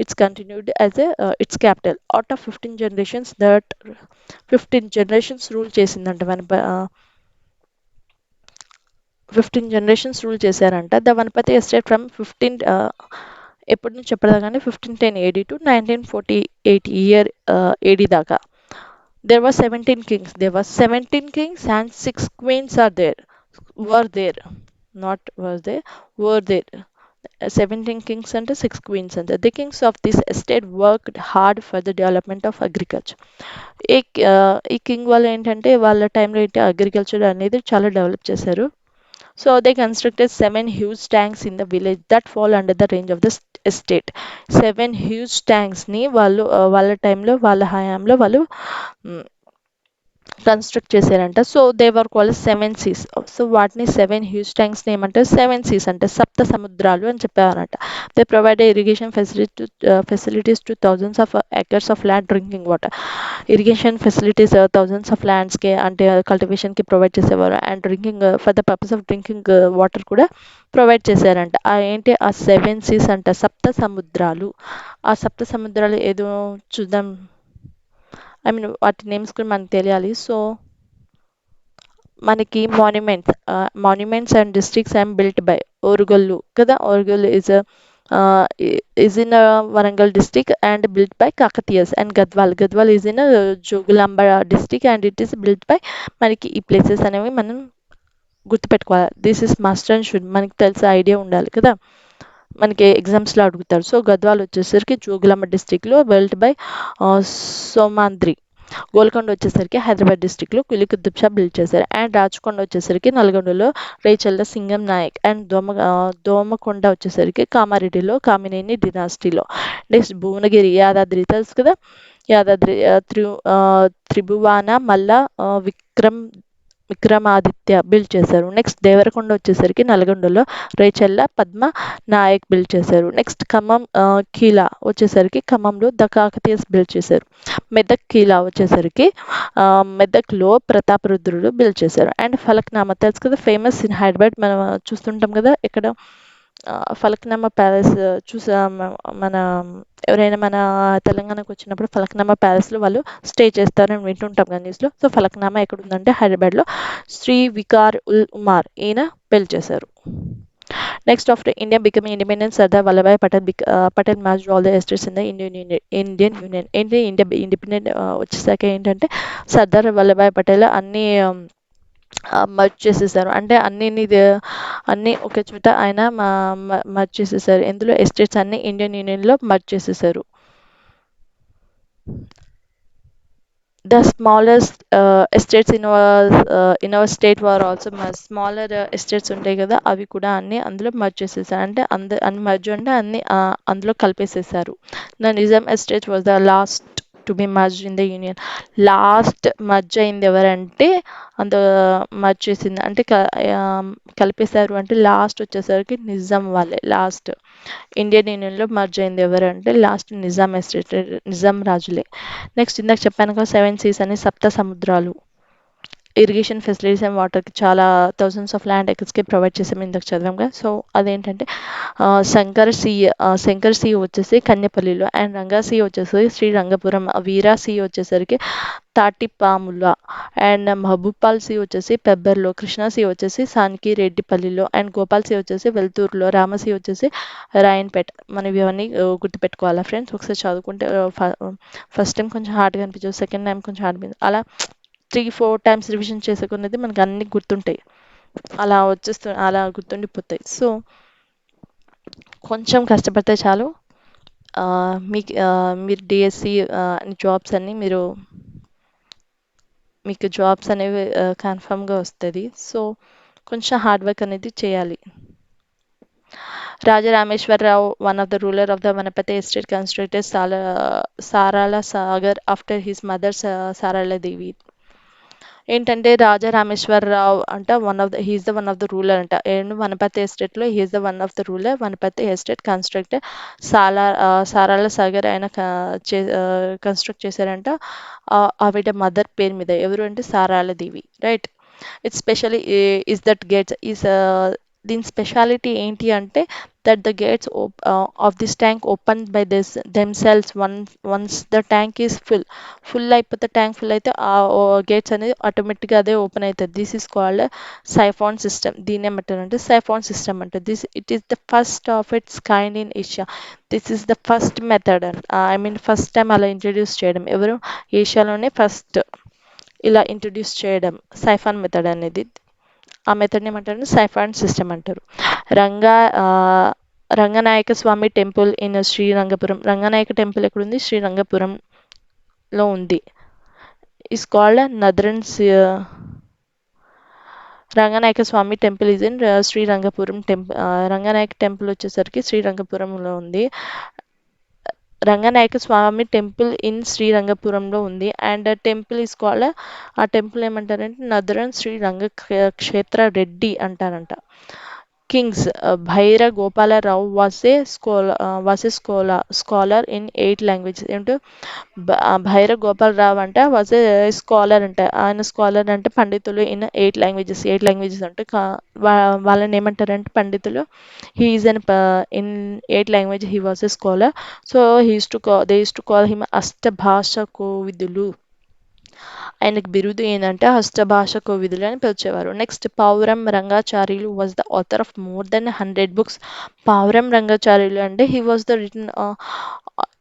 it's continued as its capital. Out of 15 generations rule చేసిందంట 15 జనరేషన్స్ రూల్ చేశారంట. ద వనపతి ఎస్టేట్ ఫ్రమ్ ఎప్పటి నుంచి చెప్పేదాకా 1510 ఏడీ టు 1948 ఇయర్ ఏడీ దాకా. There were 17 kings. There were 17 kings and 6 queens are there. Were there. Not was there. Were there. 17 kings and 6 queens and the kings of this estate worked hard for the development of agriculture. ఈ కింగ్ వాళ్ళు ఏంటంటే వాళ్ళ టైంలో ఏంటి అగ్రికల్చర్ అనేది చాలా డెవలప్ చేశారు. So they constructed 7 huge tanks in the village that fall under the range of the estate. 7 huge ట్యాంక్స్ని వాళ్ళు వాళ్ళ టైంలో వాళ్ళ హయాంలో వాళ్ళు కన్స్ట్రక్ట్ చేశారంట. So they were called 7 seas. So వాటిని 7 హ్యూజ్ ట్యాంక్స్ని ఏమంటారు 7 సీస్ అంటే సప్త సముద్రాలు అని చెప్పారంట. They provide irrigation facilities to thousands of acres of land drinking water. Irrigation facilities thousands of ల్యాండ్స్కి అంటే కల్టివేషన్కి ప్రొవైడ్ చేసేవారు. And drinking for the purpose of drinking water కూడా ప్రొవైడ్ చేశారంట. ఏంటి ఆ 7 సీస్ అంట సప్త సముద్రాలు. ఆ సప్త సముద్రాలు ఏదో చూద్దాం. వాటి నేమ్స్ కూడా మనకు తెలియాలి. సో మనకి monuments and districts I'm built by Orugallu కదా. Orugallu is in Warangal district and built by Kakatiyas. And Gadwal is in Jogulamba district and it is built by మనకి ఈ ప్లేసెస్ అనేవి మనం గుర్తుపెట్టుకోవాలి. This is must and should మనకి తెలిసే ఐడియా ఉండాలి కదా, మనకి ఎగ్జామ్స్లో అడుగుతారు. సో గద్వాల్ వచ్చేసరికి జోగులాంబ డిస్టిక్లో బిల్ట్ బై సోమాంద్రి. గోల్కొండ వచ్చేసరికి హైదరాబాద్ డిస్టిక్లో కులి కుతుబ్ షా బిల్డ్ చేశారు. అండ్ రాచకొండ వచ్చేసరికి నల్గొండలో రేచల్ల సింగం నాయక్. అండ్ దోమకొండ వచ్చేసరికి కామారెడ్డిలో కామినేని డినాసిటీలో. నెక్స్ట్ భువనగిరి యాదాద్రి తెలుసు కదా, యాదాద్రి త్రిభువాన మల్ల విక్రమాదిత్య బిల్డ్ చేశారు. నెక్స్ట్ దేవరకొండ వచ్చేసరికి నల్గొండలో రేచల్ల పద్మ నాయక్ బిల్డ్ చేశారు. నెక్స్ట్ ఖమ్మం కీలా వచ్చేసరికి ఖమ్మంలో ద కాకతీయస్ బిల్డ్ చేశారు. మెదక్ కీలా వచ్చేసరికి మెదక్లో ప్రతాపరుద్రుడు బిల్డ్ చేశారు. అండ్ ఫలక్నామా తెలుసు కదా, ఫేమస్ ఇన్ హైదరాబాద్ మనం చూస్తుంటాం కదా. ఇక్కడ ఫలక్నామా ప్యాలెస్ మన ఎవరైనా మన తెలంగాణకు వచ్చినప్పుడు ఫలక్నామా ప్యాలెస్లో వాళ్ళు స్టే చేస్తారని వింటుంటాం కదా న్యూస్లో. సో ఫలక్నామా ఎక్కడ ఉందంటే హైదరాబాద్లో శ్రీ వికార్ ఉల్ ఉమార్ ఈయన బిల్డ్ చేశారు. Next after India becoming independence Sardar Vallabhbhai Patel matched all the estates in the Indian union. ఏంటి ఇండియా ఇండిపెండెంట్ వచ్చేసాక ఏంటంటే సర్దార్ వల్లభాయ్ పటేల్ అన్ని మర్జ్ చేసేసారు. అంటే అన్ని ఒకే చోట ఆయన మర్జ్ చేసేసారు. ఎందులో ఎస్టేట్స్ అన్ని ఇండియన్ యూనియన్లో మర్జ్ చేసేసారు. The smallest estates in our state were also smaller estates ఉంటాయి కదా, అవి కూడా అన్ని అందులో మర్జ్ చేసేసారు. అంటే అన్ని మర్జ్ అంటే అన్ని అందులో కలిపేసేసారు. The Nizam estate was the last to be merge in the union. Last merge అయింది ఎవరంటే అంత మర్జ్ చేసింది అంటే కలిపేశారు అంటే లాస్ట్ వచ్చేసరికి నిజాం వాళ్ళే. లాస్ట్ ఇండియన్ యూనియన్లో మర్జ్ అయింది ఎవరంటే లాస్ట్ నిజాం ఎస్టేట్, నిజాం రాజులే. నెక్స్ట్ ఇందాక చెప్పాను కదా 7 సీస్ అని సప్త సముద్రాలు. ఇరిగేషన్ ఫెసిలిటీస్ అండ్ వాటర్కి చాలా థౌసండ్స్ ఆఫ్ ల్యాండ్ ఎకర్స్కి ప్రొవైడ్ చేసాము ఇందాక చదివాం కదా. సో అదేంటంటే శంకర్ సి వచ్చేసి కన్యపల్లిలో, అండ్ రంగా సి వచ్చేసి శ్రీరంగపురం, వీరా సి వచ్చేసరికి తాటిపాముల, అండ్ మహబూబ్పాల్ సి వచ్చేసి పెబ్బర్లో, కృష్ణా సి వచ్చేసి సానికి రెడ్డిపల్లిలో, అండ్ గోపాల్ సి వచ్చేసి వెల్తూరులో, రామసి వచ్చేసి రాయన్పేట. మనం ఇవన్నీ గుర్తుపెట్టుకోవాలా ఫ్రెండ్స్. ఒకసారి చదువుకుంటే ఫస్ట్ టైం కొంచెం హార్డ్గా అనిపించదు, సెకండ్ టైం కొంచెం హార్డ్ అనిపించదు, అలా 3-4 టైమ్స్ రివిజన్ చేసుకున్నది మనకు అన్ని గుర్తుంటాయి, అలా గుర్తుండిపోతాయి. సో కొంచెం కష్టపడితే చాలు. మీరు డిఎస్సి జాబ్స్ అన్నీ మీకు జాబ్స్ అనేవి కన్ఫర్మ్గా వస్తుంది. సో కొంచెం హార్డ్ వర్క్ అనేది చేయాలి. Raja Rameshwararao, one of the ruler of the Wanaparthy estate, constructed Sarala Sagar after his mother Sarala Devi. ఏంటంటే రాజా రామేశ్వరరావు అంట he is the one of the ruler అంట. అండ్ వనపర్తి ఎస్టేట్లో he is the one of the ruler. Wanaparthy estate construct Sarala Sagar ఆయన కన్స్ట్రక్ట్ చేశారంట. ఆవిడ మదర్ పేరు మీద. ఎవరు అంటే Sarala Devi, right. It's specially is that gates is దీని స్పెషాలిటీ ఏంటి అంటే that the gates of this tank open by themselves once the tank is full అయిపోతే, ట్యాంక్ ఫుల్ అయితే ఆ గేట్స్ అనేది ఆటోమేటిక్గా అదే ఓపెన్ అవుతుంది. This is called siphon system. దీని ఏమంటారంటే సైఫాన్ సిస్టమ్ అంటే it is the first of it's kind in Asia. This is the first method and first time అలా ఇంట్రడ్యూస్ చేయడం. ఎవరు? ఏషియాలోనే ఫస్ట్ ఇలా ఇంట్రడ్యూస్ చేయడం సైఫాన్ మెథడ్ అనేది. ఆ మెథడ్ని ఏమంటారు? సైఫాన్ సిస్టమ్ అంటారు. Ranga Ranganayaka Swamy temple in Srirangapuram. Ranganayaka temple ఎక్కడుంది? శ్రీరంగపురంలో ఉంది. Is called Ranganayaka Swamy temple is in Srirangapuram temple. Ranganayaka temple వచ్చేసరికి శ్రీరంగపురంలో ఉంది. రంగనాయక స్వామి టెంపుల్ ఇన్ శ్రీరంగపురంలో ఉంది. అండ్ టెంపుల్ ఈస్ కాల్డ్, ఆ టెంపుల్ ఏమంటారంటే నదరన్ శ్రీరంగ క్షేత్ర రెడ్డి అంటారంట. Kings Bhaira Gopalarao scholar in 8 languages. ఏంటో భైర గోపాలరావు అంట వాజ్ ఏ స్కాలర్ అంట. ఆయన స్కాలర్ అంటే పండితులు ఇన్ 8 లాంగ్వేజెస్ అంటే వాళ్ళని ఏమంటారంటే పండితులు. He is in 8 language he was a scholar. So they use to call him అష్టభాష కోవిదులు. ఆయనకు బిరుదు ఏంటంటే హస్తభాష కోవిదులు అని పిలిచేవారు. Next Pavuram Rangacharyulu was the author of more than 100 books. Pavuram Rangacharyulu అంటే హీ వాజ్ ద రిటన్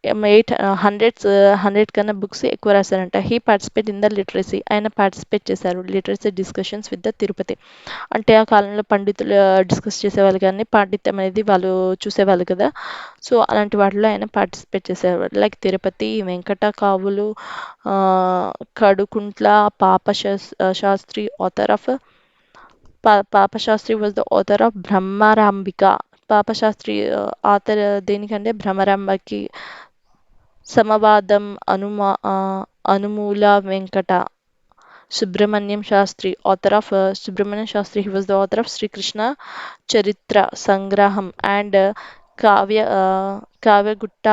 100 కన్నా బుక్స్ ఎక్కువ రాశారంట. He participate in the literacy. ఆయన పార్టిసిపేట్ చేశారు literacy discussions with the Tirupati. అంటే ఆ కాలంలో పండితులు డిస్కస్ చేసేవాళ్ళు, కానీ పాండిత్యం అనేది వాళ్ళు చూసేవాళ్ళు కదా. సో అలాంటి వాటిలో ఆయన పార్టిసిపేట్ చేసేవారు. Like Tirupati, Venkata Kavulu, Kadukuntla, Shastri author of Papashastri was the author of Brahmarambika. Papashastri author దేనికంటే భ్రమరాంబకి. సమవాదం Anumula Venkata. Subrahmanyam Shastri author of Subrahmanyam Shastri he was the author of Srikrishna Charitra Sangraham. And Kavya Kavyagutta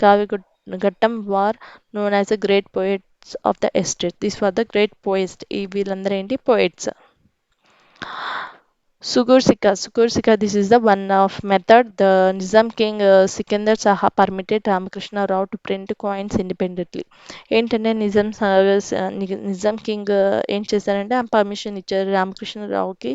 Kavyaghattam were known as the great poets of the estate. These were the great poets. ఈ వీళ్ళందరూ ఏంటి? Poets. Sugursika, this is the one of method. The Nizam King Sikandar Saha permitted Ramakrishna Rao to print coins independently. ఏంటంటే నిజాం కింగ్ ఏం చేశారంటే ఆ పర్మిషన్ ఇచ్చారు రామకృష్ణ రావుకి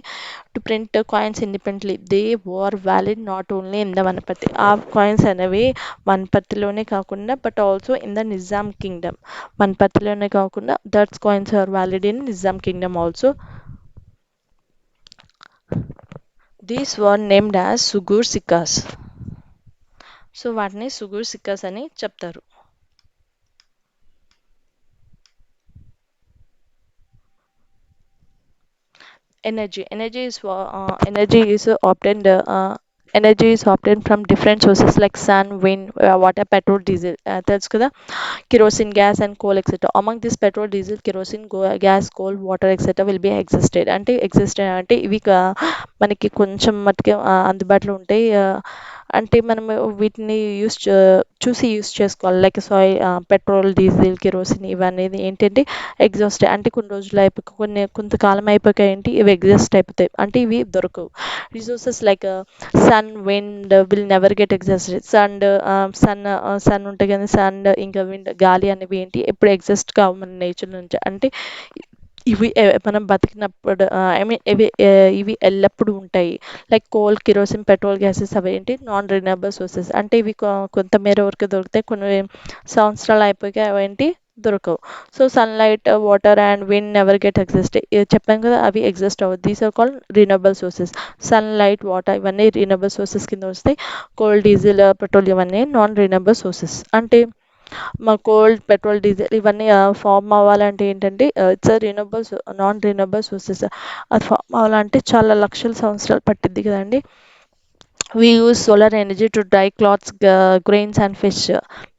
to print coins independently. They were valid not only in the Wanaparthy. ఆ కాయిన్స్ అనేవి వనపర్తిలోనే కాకుండా but also in the Nizam kingdom. వనపర్తిలోనే కాకుండా that's coins are valid in Nizam kingdom also. These were named as Sugur Sikkas. So వాటిని సుగూర్ సిక్కాస్ అని చెప్తారు. Energy is obtained from different sources like sun, wind, water, petrol, diesel. తెలుసు కదా, kerosene, gas and coal etc. Among this petrol, diesel, kerosene, gas, coal, water etc. will be existed అంటే ఇవి మనకి కొంచెం మట్టుకే అందుబాటులో ఉంటాయి. అంటే మనము వీటిని చూసి యూస్ చేసుకోవాలి. లైక్ పెట్రోల్, డీజిల్, కెరోసిన్ ఇవనేది ఏంటంటే ఎగ్జాస్ట్, అంటే కొన్ని రోజులు అయిపోయి కొంతకాలం అయిపోయాక ఏంటి ఇవి ఎగ్జాస్ట్ అయిపోతాయి, అంటే ఇవి దొరకవు. Resources like sun, wind will never get exhausted. Sun ఉంటాయి కానీ సన్ ఇంకా విండ్, గాలి అనేవి ఏంటి ఎప్పుడు ఎగ్జాస్ట్ కావు మన నేచర్ నుంచి. అంటే ఇవి మనం బతికినప్పుడు ఐ మీన్ ఇవి ఎల్లప్పుడూ ఉంటాయి. Like coal, kerosene, petrol gases అవి ఏంటి నాన్ రిన్యూవబుల్ సోర్సెస్, అంటే ఇవి కొంతమేర వరకు దొరుకుతాయి, కొన్ని సంవత్సరాలు అయిపోయాక అవేంటి దొరకవు. So sunlight, water and wind never get exist. చెప్పాం కదా అవి ఎగ్జిస్ట్ అవ్వదు. These are called renewable sources. Sunlight, water ఇవన్నీ రిన్యూవబుల్ సోర్సెస్ కింద వస్తాయి. కోల్, డీజిల్, పెట్రోల్ ఇవన్నీ నాన్ రిన్యూవబుల్ సోర్సెస్. అంటే మా కోల్డ్, పెట్రోల్, డీజిల్ ఇవన్నీ ఫామ్ అవ్వాలంటే ఏంటంటే it's renewable, non renewable sources. అది ఫామ్ అవ్వాలంటే చాలా లక్షల సంవత్సరాలు పట్టిద్ది కదండి. We use solar energy to dry cloths, grains, and fish.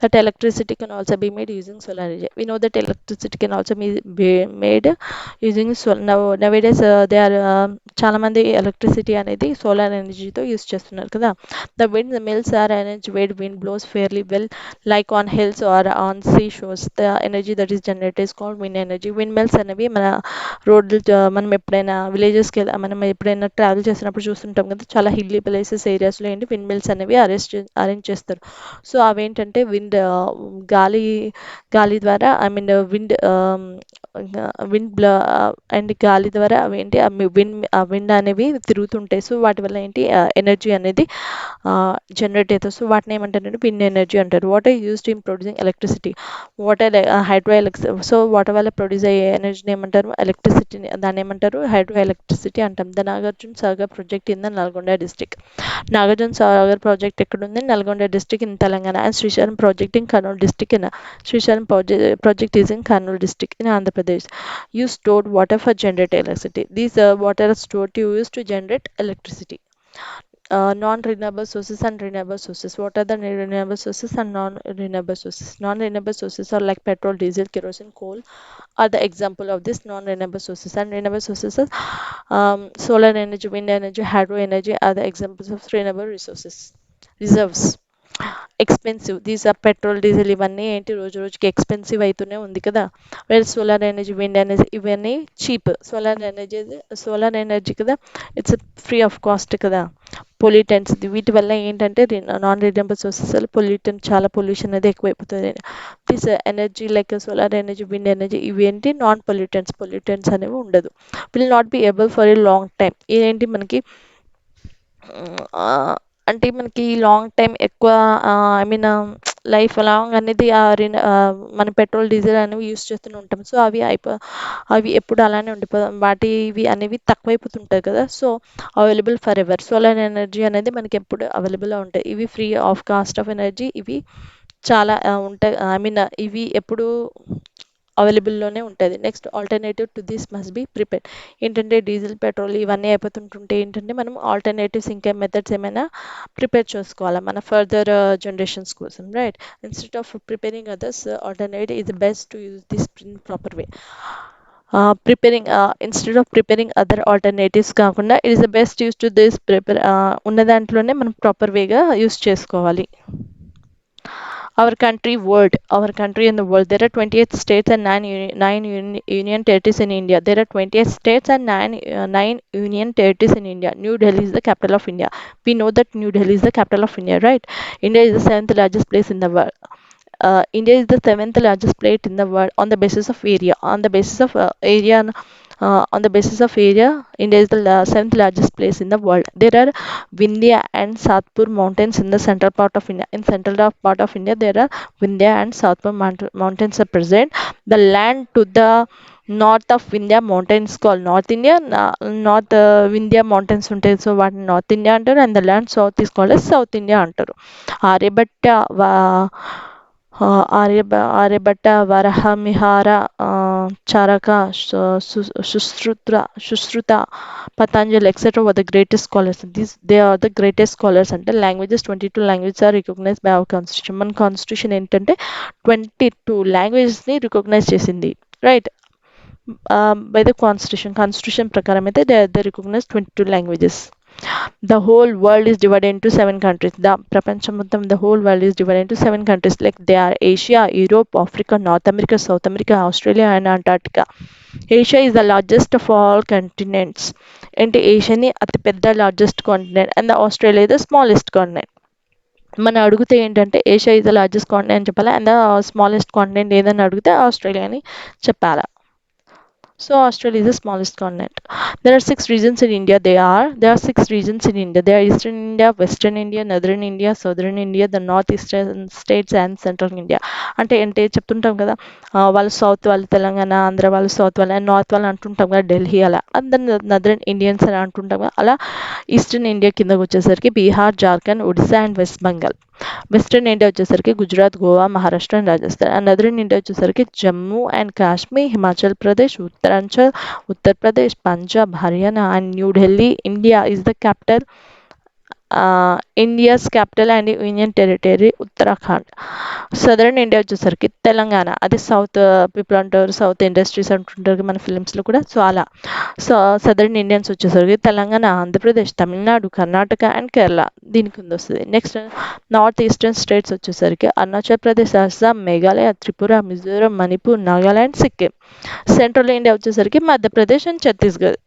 That electricity can also be made using solar energy. We know that electricity can also be made using solar. Nowadays, they are చాలా మంది ఎలక్ట్రిసిటీ అనేది సోలార్ ఎనర్జీతో యూస్ చేస్తున్నారు కదా. The wind mills are energy where wind blows fairly well, like on hills or on sea shores. The energy that is generated is called wind energy. Wind mills అనేవి మన రోడ్లు, మనం ఎప్పుడైనా విలేజెస్కి మనం ఎప్పుడైనా ట్రావెల్ చేసినప్పుడు చూస్తుంటాం కదా, చాలా హిల్లీ ప్లేసెస్ ఏరియాస్లో ఏంటి విండ్ మిల్స్ అనేవి అరేంజ్ చేస్తారు. సో అవేంటంటే గాలి గాలి ద్వారా ఐ మీన్ విండ్ అండ్ గాలి ద్వారా అవేంటి విండ్ అనేవి తిరుగుతుంటాయి. సో వాటి వల్ల ఏంటి ఎనర్జీ అనేది జనరేట్ అవుతుంది. సో వాటిని ఏమంటారంటే విండ్ ఎనర్జీ అంటారు. Water used in producing electricity. Water hydro so water వల్ల ప్రొడ్యూస్ అయ్యే ఎనర్జీని ఏమంటారు ఎలక్ట్రిసిటీని, దాన్ని ఏమంటారు హైడ్రో ఎలక్ట్రిసిటీ అంటాం. The Nagarjuna Sagar project in the Nalgonda district. Nagarjuna Sagar project ఎక్కడ ఉంది? Nalgonda district in Telangana. And Srisailam project in Kurnool district in Srisailam project is in Kannur district in Andhra Pradesh. Use stored water for generate electricity. These water are stored to use to generate electricity. Non-renewable sources and renewable sources. What are the renewable sources and non-renewable sources? Non-renewable sources are like petrol, diesel, kerosene, coal are the example of this non-renewable sources. And renewable sources are solar energy, wind energy, hydro energy are the examples of renewable reserves. Expensive. These are petrol, diesel ఇవన్నీ ఏంటి రోజు రోజుకి ఎక్స్పెన్సివ్ అవుతూనే ఉంది కదా. వేరే సోలార్ ఎనర్జీ, విండ్ ఎనర్జీ ఇవన్నీ చీప్. సోలార్ ఎనర్జీ కదా, ఇట్స్ ఫ్రీ ఆఫ్ కాస్ట్ కదా. పొల్యూటెంట్స్ వీటి వల్ల ఏంటంటే నాన్ రిన్యూవబుల్ సోర్సెస్ పొల్యూటెంట్, చాలా పొల్యూషన్ అనేది ఎక్కువైపోతుంది. This energy like solar energy, wind energy ఇవి ఏంటి నాన్ పొల్యూటెంట్స్ అనేవి ఉండదు. Will not be able for a long time. ఇదేంటి మనకి అంటే మనకి లాంగ్ టైం ఎక్కువ ఐ మీన్ లైఫ్ లాంగ్ అనేది మన పెట్రోల్, డీజిల్ అనేవి యూస్ చేస్తూనే ఉంటాం. సో అవి ఎప్పుడు అలానే ఇవి అనేవి తక్కువైపోతుంటాయి కదా. So available for ever. Solar energy అనేది మనకి ఎప్పుడు అవైలబుల్గా ఉంటాయి. ఇవి free of cost of energy. ఇవి చాలా ఉంటాయి, ఐ మీన్ ఇవి ఎప్పుడు అవైలబుల్లోనే ఉంటుంది. Next alternative to this must be prepare. ఏంటంటే డీజిల్, పెట్రోల్ ఇవన్నీ అయిపోతుంటుంటే ఏంటంటే మనం ఆల్టర్నేటివ్స్ ఇంకా మెథడ్స్ ఏమైనా ప్రిపేర్ చేసుకోవాలి మన ఫర్దర్ జనరేషన్స్ కోసం, right? Instead of preparing others alternative is the best to use this in proper way. Instead of preparing other alternatives కాకుండా it is the best use to this ఉన్న దాంట్లోనే మనం ప్రాపర్ వేగా యూస్ చేసుకోవాలి. Our country in the world, there are 28 states and 9 union territories in India. There are 28 states and 9 union territories in India. New Delhi is the capital of India. We know that New Delhi is the capital of India, right? India is the seventh largest place in the world. India is the seventh largest plate in the world on the basis of area. On the basis of area, India is the seventh largest place in the world. There are Vindhya and Satpur mountains in the central part of India. In part of India, there are Vindhya and Satpur mountains are present. The land to the north of Vindhya mountains called North India. North Vindhya mountains ఉంటాయి, సో వాటిని నార్త్ ఇండియా అంటారు. And the land south is called south India అంటారు. Aryabhata Aryabhata, Varahamihira, Charaka, Sushruta, Patanjali, etc. were the greatest scholars. They are the greatest scholars. అంటే languages 22 languages are recognized by our constitution. మన కాన్స్టిట్యూషన్ ఏంటంటే 22 లాంగ్వేజెస్ని రికగ్నైజ్ చేసింది, రైట్? బై ద కాన్స్టిట్యూషన్ ప్రకారం అయితే they recognise 22 languages. The whole world is divided into 7 countries. The ప్రపంచం మొత్తం, the whole world is divided into 7 countries. Like they are Asia, Europe, Africa, North America, South America, Australia, and Antarctica. Asia is the largest of all continents. అంటే ఏషియాని అతిపెద్ద largest continent and Australia is the smallest continent. మనం అడిగితే ఏంటంటే Asia is the largest continent అని చెప్పాలి, అండ్ స్మాలెస్ట్ కాంటినెంట్ ఏదని అడిగితే ఆస్ట్రేలియా అని చెప్పాలి. So Australia is the smallest continent. There are 6 regions in India. There are 6 regions in India. There are Eastern India, Western India, Northern India, Southern India, the Northeastern states, and Central India. అంటే చెప్తుంటాం కదా, వాళ్ళు సౌత్ వాళ్ళు తెలంగాణ, ఆంధ్ర వాళ్ళు సౌత్ వాళ్ళు, అండ్ నార్త్ వాళ్ళు అంటుంటాం కదా ఢిల్లీ అలా, అందరు నదరన్ ఇండియన్స్ అని అంటుంటాం కదా, అలా ఈస్టర్న్ ఇండియా కిందకు వచ్చేసరికి Bihar, Jharkhand, Odisha and West Bengal. Western India వచ్చేసరికి Gujarat, Goa, Maharashtra and Rajasthan. And northern India వచ్చేసరికి Jammu and Kashmir, Himachal Pradesh, Uttaranchal, Uttar Pradesh, Punjab, Haryana and New Delhi. India is the capital, India's capital and union territory Uttarakhand. Southern India వచ్చేసరికి తెలంగాణ, అది సౌత్ పీపుల్ అంటారు, సౌత్ ఇండస్ట్రీస్ అంటుంటారు మన ఫిలిమ్స్లో కూడా, సో అలా. సో సదరన్ ఇండియన్స్ వచ్చేసరికి తెలంగాణ, ఆంధ్రప్రదేశ్, తమిళనాడు, కర్ణాటక అండ్ కేరళ దీని కింద వస్తుంది. నెక్స్ట్ నార్త్ ఈస్టర్న్ స్టేట్స్ వచ్చేసరికి అరుణాచల్ ప్రదేశ్, అస్సాం, మేఘాలయ, త్రిపుర, మిజోరం, మణిపూర్, నాగాలాండ్, సిక్కిం. సెంట్రల్ ఇండియా వచ్చేసరికి మధ్యప్రదేశ్ అండ్ ఛత్తీస్గఢ్.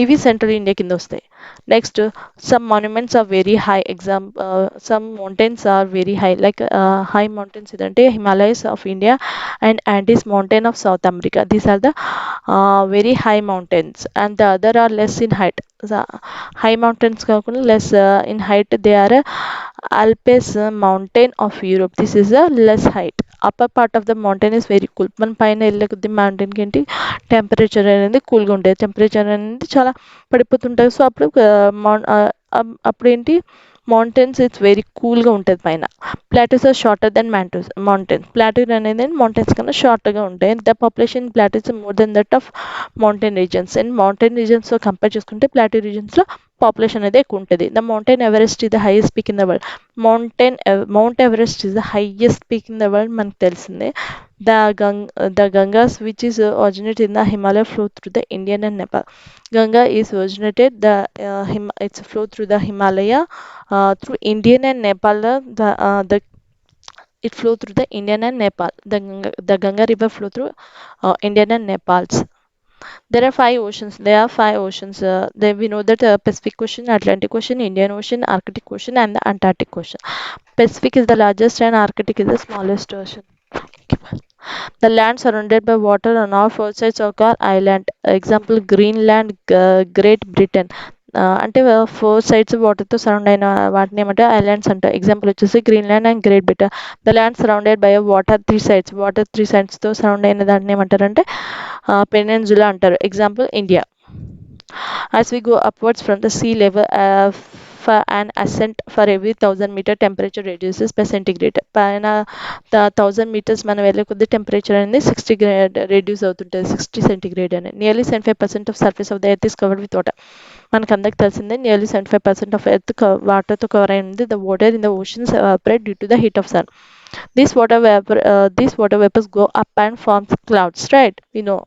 ఇవి సెంట్రల్ ఇండియా కింద వస్తాయి. Next some monuments are very high. Some mountains are very high. Like high mountains ఇదంటే Himalayas of India and Andes mountain of South America. These are the very high mountains and the other are less in height. High mountains కాకుండా less in height they are Alps mountain of Europe. This is a less height. Upper part of the mountain is very cool. మన పైన వెళ్ళే కొద్ది మౌంటైన్కి ఏంటి టెంపరేచర్ అనేది కూల్గా ఉంటుంది, టెంపరేచర్ అనేది చాలా పడిపోతుంటుంది. సో అప్పుడు అప్పుడు ఏంటి మౌంటైన్స్ ఇట్స్ వెరీ కూల్గా ఉంటుంది పైన. Plateaus are shorter than mountains. Plateau అనేది మౌంటైన్స్ కన్నా షార్ట్గా ఉంటాయి. The population plateaus more than that of mountain regions. And mountain రీజన్స్తో కంపేర్ చేసుకుంటే ప్లాటూ రీజన్స్లో పాపులేషన్ అనేది ఎక్కువ ఉంటుంది. The mountain Everest is the highest peak in the world. Mount Everest is the highest peak in the world మనకు తెలిసిందే. The Gangas, which is originated in the Himalaya, flow through the Indian and Nepal. Ganga is originated it's flow through the Himalaya through Indian and Nepal. The it flow through the Indian and Nepal. The Ganga river flow through Indian and Nepal's. There are 5 oceans. There are 5 oceans. We know that Pacific Ocean, Atlantic Ocean, Indian Ocean, Arctic Ocean, and the Antarctic Ocean. Pacific is the largest, and Arctic is the smallest ocean. The land surrounded by water on all 4 sides of our island. Example, Greenland, Great Britain. అంటే 4 sides వాటర్తో సరౌండ్ అయిన వాటిని ఏమంటే ఐలాండ్స్ అంటారు. ఎగ్జాంపుల్ వచ్చేసి Greenland and great Britain. The land surrounded by water 3 sides. Water 3 sides surround అయిన దాన్ని ఏమంటారంటే పెనిన్సులా అంటారు. Example India. As we go upwards from the sea level, for an ascent for every 1,000 meter, temperature reduces by centigrade. పైన 1,000 meters మనం వెళ్ళే కొద్ది టెంపరేచర్ అనేది 60 రెడ్యూస్ అవుతుంటుంది, 60 సెంటిగ్రేడ్ అని. Nearly 75% of surface of the earth is covered with water. మనకు అందరికి తెలిసిందే నియర్లీ 75% ఆఫ్ ఎర్త్ వాటర్తో కవర్ అయింది. The water in the oceans evaporate due to the heat of sun. These water vapors go up and forms clouds, right? We know.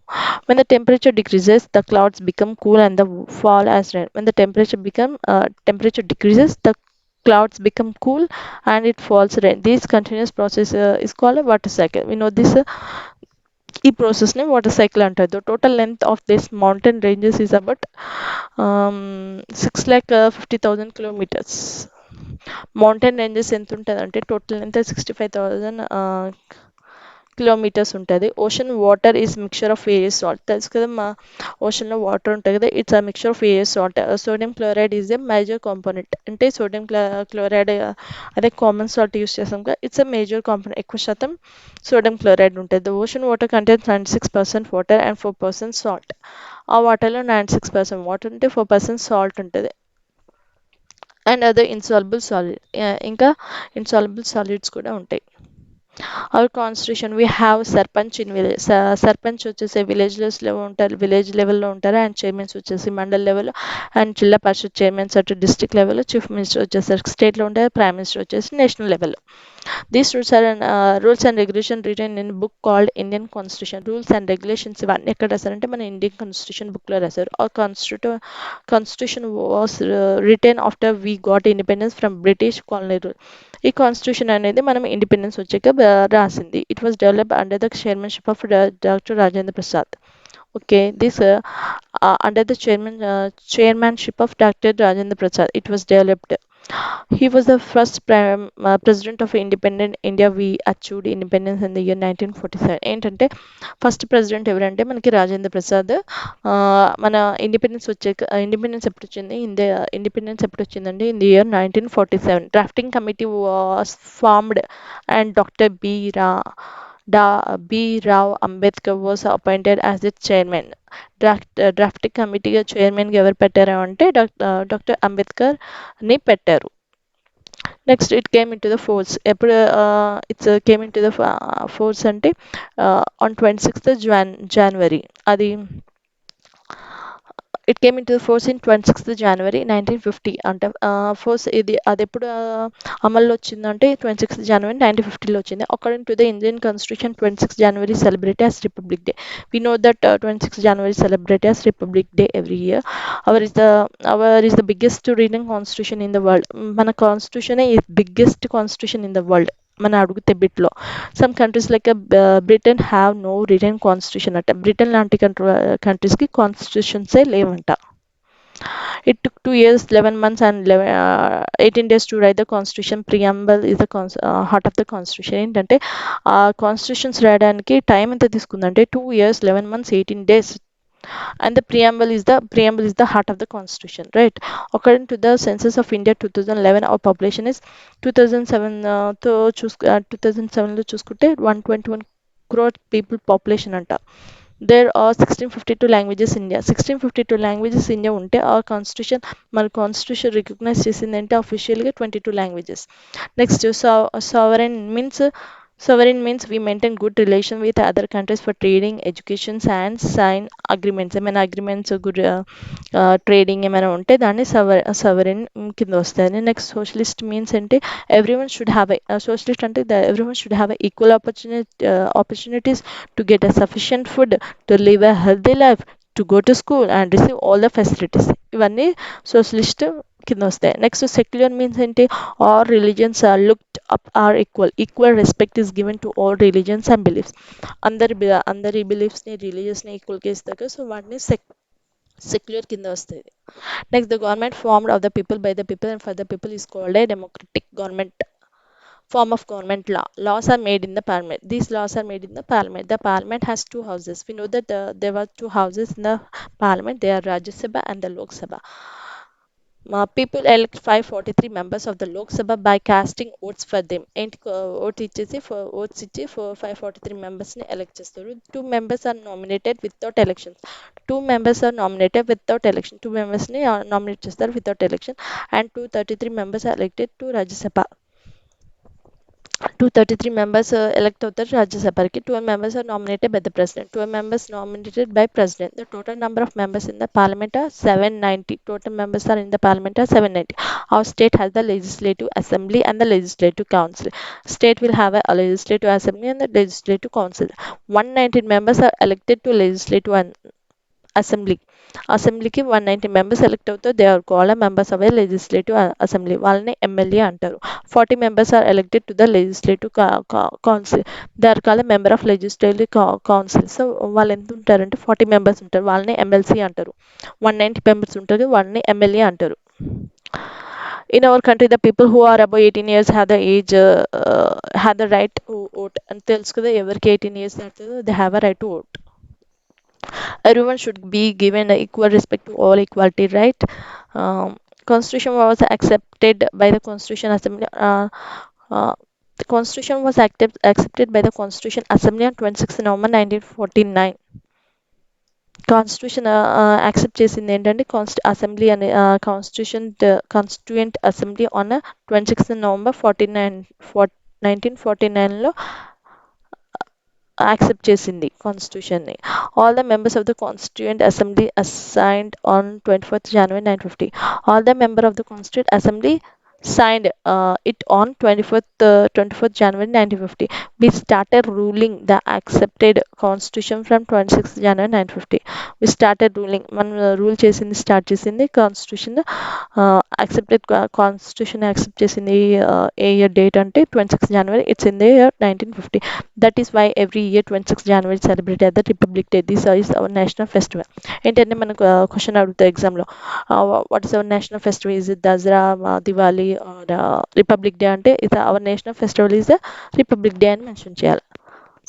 When the temperature decreases, the clouds become cool and the fall as rain. When the temperature decreases, the clouds become cool and it falls rain. This continuous process is called a water cycle. We know this ఈ ప్రాసెస్ని వాటర్ సైకిల్ అంటారు. The total length of this mountain ranges is about 6,50,000 kilometres. Mountain ranges ఎంత ఉంటుంది అంటే టోటల్ లెంత్ 65,000 కిలోమీటర్స్ ఉంటుంది. Ocean water is mixture of various salt. తెలుసు కదా మా ఓషన్లో వాటర్ ఉంటుంది కదా, it's a mixture of various salt. Sodium chloride is a major component. అంటే సోడియం క్లోరైడ్ అదే కామన్ సాల్ట్ యూస్ చేస్తాం కదా, ఇట్స్ అ మేజర్ కాంపోనెంట్. ఎక్కువ శాతం సోడియం క్లోరైడ్ ఉంటుంది. The ocean water contains 96% water and 4% salt. ఆ వాటర్లో 96% వాటర్ ఉంటే 4% సాల్ట్ ఉంటుంది. అండ్ అదే ఇన్సాల్యుబుల్ సాలిడ్, ఇంకా ఇన్సాల్యుబుల్ సాలిడ్స్ కూడా ఉంటాయి. our constitution we have sarpanch in village. Sarpanch వచ్చేసి విలేజ్లో ఉంటారు, విలేజ్ లెవెల్లో ఉంటారు, అండ్ చైర్మన్స్ వచ్చేసి మండల్ లెవెల్, అండ్ జిల్లా పరిషత్ చైర్మన్స్ అటు డిస్ట్రిక్ట్ లెవెల్, చీఫ్ మినిస్టర్ వచ్చేసరికి స్టేట్లో ఉంటారు, ప్రైమ్ మినిస్టర్ వచ్చేసి national level. These rules and regulations written in a book called Indian Constitution. Rules and regulations ఇవన్నీ ఎక్కడ రాశారంటే మన ఇండియన్ కాన్స్టిట్యూషన్ బుక్లో రాశారు. ఆ constitution was return after we got independence from British colony rule. ఈ కాన్స్టిట్యూషన్ అనేది మనం ఇండిపెండెన్స్ వచ్చాక రాసింది. It was developed under the chairmanship of doctor Rajendra Prasad. Okay, this under the chairmanship of Dr. Rajendra Prasad, it was developed. He was the first president of independent India. We achieved independence in the year 1947. ఏంటంటే ఫస్ట్ ప్రెసిడెంట్ ఎవరంటే మనకి రాజేంద్ర ప్రసాద్. మన ఇండిపెండెన్స్ ఎప్పుడు వచ్చింది, ఇండిపెండెన్స్ ఎప్పుడు వచ్చిందండి, in the year 1947. Drafting committee was formed and doctor B. Rao Ambedkar was appointed as the chairman. Drafting committee చైర్మన్గా ఎవరు పెట్టారు అంటే డాక్టర్ అంబేద్కర్ ని పెట్టారు. Next it came in to the force. ఎప్పుడు it's came in to the force అంటే ఆన్ 26th January. అది it came in to force in 26th January 1950. అంటే ఫోర్స్ ఇది అది ఎప్పుడు అమల్లో వచ్చిందంటే 26th January 1950లో వచ్చింది. According to the Indian constitution 26th January celebrated as Republic Day. We know that 26th January celebrated as Republic Day every year. Our is the biggest written constitution in the world. మన constitution is biggest constitution in the world. మన అడుగుతే బిట్లో some countries like Britain have no return constitution అంట. బ్రిటన్ లాంటి కంట్రీస్కి కాన్స్టిట్యూషన్సే లేవంట. It took 2 years, 11 months, and 18 days to write the constitution. Preamble is the heart of the constitution. ఏంటంటే ఆ కాన్స్టిట్యూషన్స్ రాయడానికి టైం ఎంత తీసుకుందంటే 2 years, 11 months, 18 days. And the preamble is the heart of the constitution, right? According to the census of India 2011, our population is 2007 2007లో చూసుకుంటే 121 crore people population అంట. There are 1652 languages in India. 1652 languages India ఉంటే ఆ మన కాన్స్టిట్యూషన్ రికగ్నైజ్ చేసిందంటే అఫీషియల్గా 22 languages. Next sovereign means we maintain good relation with other countries for trading, education, and sign agreements. ఏమైనా అగ్రిమెంట్స్ గుడ్ ట్రేడింగ్ ఏమైనా ఉంటే దాన్ని sovereign కింద వస్తుంది. నెక్స్ట్ సోషలిస్ట్ మీన్స్ అంటే ఎవ్రీవన్ షుడ్ హ్యావ్ సోషలిస్ట్ అంటే everyone should have equal opportunities to get a sufficient food, to live a healthy life, to go to school and receive all the facilities. ఇవన్నీ సోషలిస్ట్ కింద వస్తాయి. నెక్స్ట్ సెక్యులర్ మీన్స్ ఏంటి, all religions are looked up or equal respect is given to all religions and beliefs. అందరి బిలీఫ్స్ని రిలీజియస్ని ఈక్వల్గా ఇస్తారు. సో వాటిని సెక్యులర్ కింద వస్తుంది. Next the government formed of the people by the people and for the people is called a democratic government form of government. Laws are made in the parliament. These laws are made in the parliament. The parliament has two houses. We know that there were two houses in the parliament. They are Rajya Sabha and the Lok Sabha. People elect 543 members of the Lok Sabha by casting votes for them. Votes ఇచ్చి 543 members ని elect చేస్తారు. Two members are nominated without elections. Two members ని nominate చేస్తారు without election, and 233 members are elected to Rajya Sabha. 233 members elect అవుతారు రాజ్యసభకి. 12 members are nominated by the president. 12 members nominated by president. The total number of members in the parliament are 790. Total members are in the parliament are 790. Our state has the legislative assembly and the legislative council. State will have a legislative assembly and the legislative council. 119 members are elected to legislative అసెంబ్లీకి 190 మెంబర్స్ ఎలెక్ట్ అవుతారు. They are called members of a legislative assembly. వాళ్ళని ఎమ్మెల్యే అంటారు. 40 members are elected to the legislative council. They are called member of legislative council. So వాళ్ళు ఎంత ఉంటారంటే 40 మెంబర్స్ ఉంటారు. వాళ్ళని ఎమ్మెల్సీ అంటారు. 190 మెంబర్స్ ఉంటారు, వాళ్ళని ఎమ్మెల్యే అంటారు. In our country, the people who are above 18 years have the right to vote. అని తెలుసు కదా, ఎవరికి 18 years దాటుతుందో they have a right to vote. Everyone should be given equal respect to all equality, right? Constitution was accepted by the Constitution Assembly. The Constitution was accepted by the Constitution Assembly on 26 November 1949. Constitution accept చేసింది ఏంటంటే అసెంబ్లీ అనే కాన్స్టిట్యూయెంట్ అసెంబ్లీ ఆన్ 26 November 1949లో యాక్సెప్ట్ చేసింది కాన్స్టిట్యూషన్ని. All the members of the constituent assembly assigned on 24th January 1950. All the member of the Constituent Assembly signed it on 24th January 1950. We started ruling the accepted constitution from 26th January 1950. We started ruling, మనం రూల్ చేసింది స్టార్ట్ చేసింది కాన్స్టిట్యూషన్, యాక్సెప్టెడ్ కాన్స్టిట్యూషన్ యాక్సెప్ట్ చేసింది ఏ ఇయర్ డేట్ అంటే 26th January. It's in the year 1950. That is why every year 26th January celebrate at the Republic Day. This is our national festival. ఏంటంటే మనకు క్వశ్చన్ అడుగుతాయి ఎగ్జామ్లో, what is our national festival, is it Dussehra, Diwali or Republic Day అంటే ఇది our national festival is the Republic Day అని మెన్షన్ చేయాలి.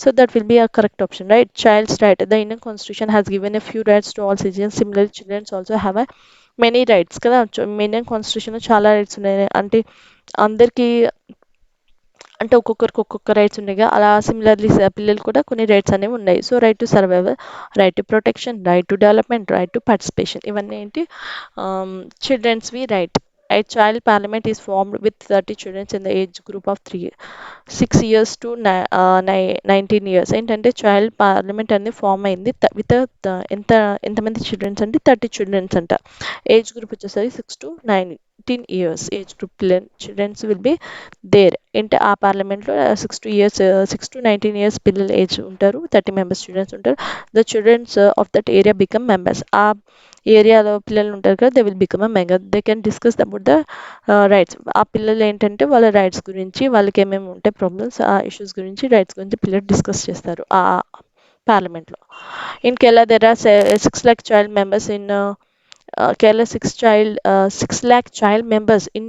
So that will be a correct option, right? Child's right. The Indian Constitution has given a few rights to all citizens. Similarly, children also have a many rights కదా. ఇండియన్ కాన్స్టిట్యూషన్ చాలా రైట్స్ ఉన్నాయి అంటే అందరికీ, అంటే ఒక్కొక్కరికి ఒక్కొక్క రైట్స్ ఉన్నాయి. అలా సిమిలర్లీ పిల్లలు కూడా కొన్ని రైట్స్ అనేవి ఉన్నాయి. So right to survival, right to protection, right to development, right to participation, ఇవన్నీ ఏంటి చిల్డ్రన్స్వి right. A child parliament is formed with 30 children in the age group of 6 years to 19 years. ఏంటంటే చైల్డ్ పార్లమెంట్ అనేది ఫామ్ అయింది విత్ ఎంతమంది చిల్డ్రన్స్ అంటే 30 చిల్డ్రన్స్ అంట. ఏజ్ గ్రూప్ వచ్చేసరికి 6 to 19 years age group childrens will be there. అంటే ఆ పార్లమెంట్లో 6 to 19 years పిల్లల ఏజ్ ఉంటారు, 30 మెంబర్స్ చిల్డ్రన్స్ ఉంటారు. The childrens of that area become members. ఆ ఏరియాలో పిల్లలు ఉంటారు కదా, they will become a member. They can discuss about the rights. ఆ పిల్లలు ఏంటంటే వాళ్ళ రైట్స్ గురించి, వాళ్ళకి ఏమేమి ఉంటాయి ప్రాబ్లమ్స్, ఆ ఇష్యూస్ గురించి, రైట్స్ గురించి పిల్లలు డిస్కస్ చేస్తారు ఆ పార్లమెంట్లో. In Kerala there are 6 lakh child members in Kerala. 6 lakh child members in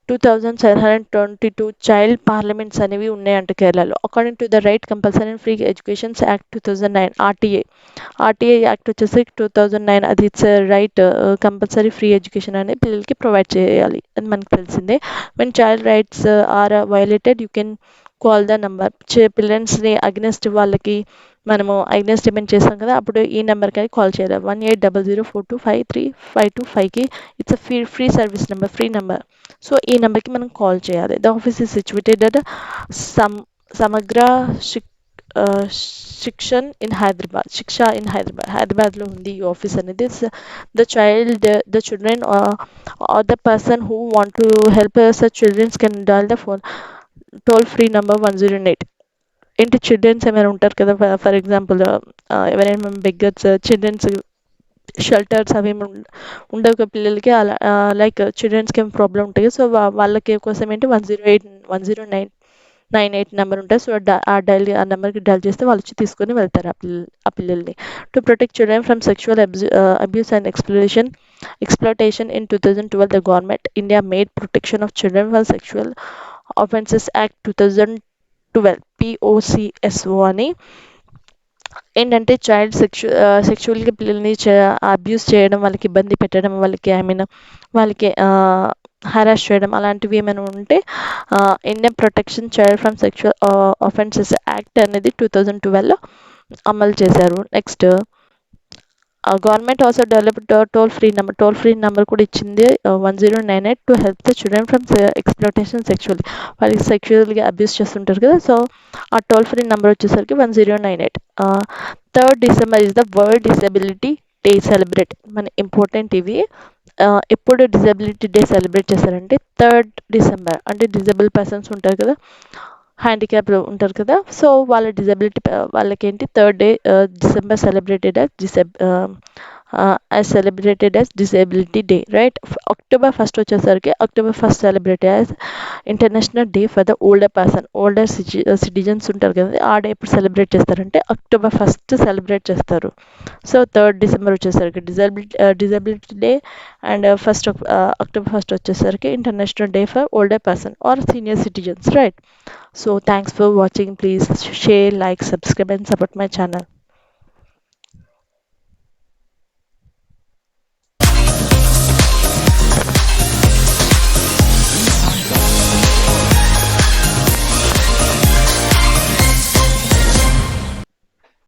2722 child parliaments అనేవి ఉన్నాయంట కేరళలో. According to the right compulsory and free educations act 2009, RTA act వచ్చేసి 2009. అది it's right, compulsory free education అనేది పిల్లలకి ప్రొవైడ్ చేయాలి, అది మనకు తెలిసిందే. When child rights are violated you can call the number. పిల్లల్స్ని అగ్నెస్ట్ వాళ్ళకి మనము అగ్నెస్ట్ డిపెండ్ చేస్తాం కదా, అప్పుడు ఈ నెంబర్కి కాల్ చేయాలి. 180042535525కి. It's free service number, free number. So ఈ నెంబర్కి మనం కాల్ చేయాలి. The office is situated at Samagra Shiksha in Hyderabad. హైదరాబాద్లో ఉంది ఈ ఆఫీస్ అనేది. The children or the person who want to help such childrens can dial the phone toll free number 108. ఏంటి చిల్డ్రన్స్ ఏమైనా ఉంటారు కదా, ఫర్ ఎగ్జాంపుల్ ఎవరైనా బెగ్గర్స్, చిల్డ్రన్స్ షెల్టర్స్ అవి ఉండవు పిల్లలకి, అలా లైక్ చిల్డ్రన్స్కి ఏం ప్రాబ్లం ఉంటాయి. సో వాళ్ళకి కోసం ఏంటి 108 నెంబర్ ఉంటుంది. సో ఆ నెంబర్కి డైల్ చేస్తే వాళ్ళు వచ్చి తీసుకొని వెళ్తారు ఆ పిల్లల్ని. To protect children from sexual abuse and exploitation in 2012, the government India made protection of children from sexual offences act 2012 POCSO అని. ఏంటంటే చైల్డ్ సెక్షువల్గా పిల్లల్ని అబ్యూస్ చేయడం, వాళ్ళకి ఇబ్బంది పెట్టడం, వాళ్ళకి హరాస్ చేయడం అలాంటివి ఏమైనా ఉంటే Indian protection child from sexual offences act అనేది 2012లో అమలు చేశారు. Next government also developed toll free number కూడా ఇచ్చింది 1098 to help the children from exploitation sexually. వాళ్ళకి సెక్షువల్గా అబ్యూస్ చేస్తుంటారు కదా, సో ఆ టోల్ ఫ్రీ నెంబర్ వచ్చేసరికి 1098. 3rd December is the world disability day celebrate. మన ఇంపార్టెంట్ ఇవి. ఎప్పుడు డిజబిలిటీ డే సెలబ్రేట్ చేస్తారంటే 3rd December. అంటే డిజబుల్ పర్సన్స్ ఉంటారు కదా, హ్యాండిక్యాప్ ఉంటారు కదా, సో వాళ్ళ డిజబిలిటీ వాళ్ళకేంటి 3rd December celebrated as disability day, right. October 1st వచ్చేసరికి October 1st celebrate as international day for the older citizens ఉంటారు కదా, ఆ డే ఎప్పుడు సెలబ్రేట్ చేస్తారంటే October 1st సెలబ్రేట్ చేస్తారు. సో 3rd December వచ్చేసరికి disability day and October 1st వచ్చేసరికి international day for older person or senior citizens, right. So thanks for watching. Please share, like, subscribe and support my channel.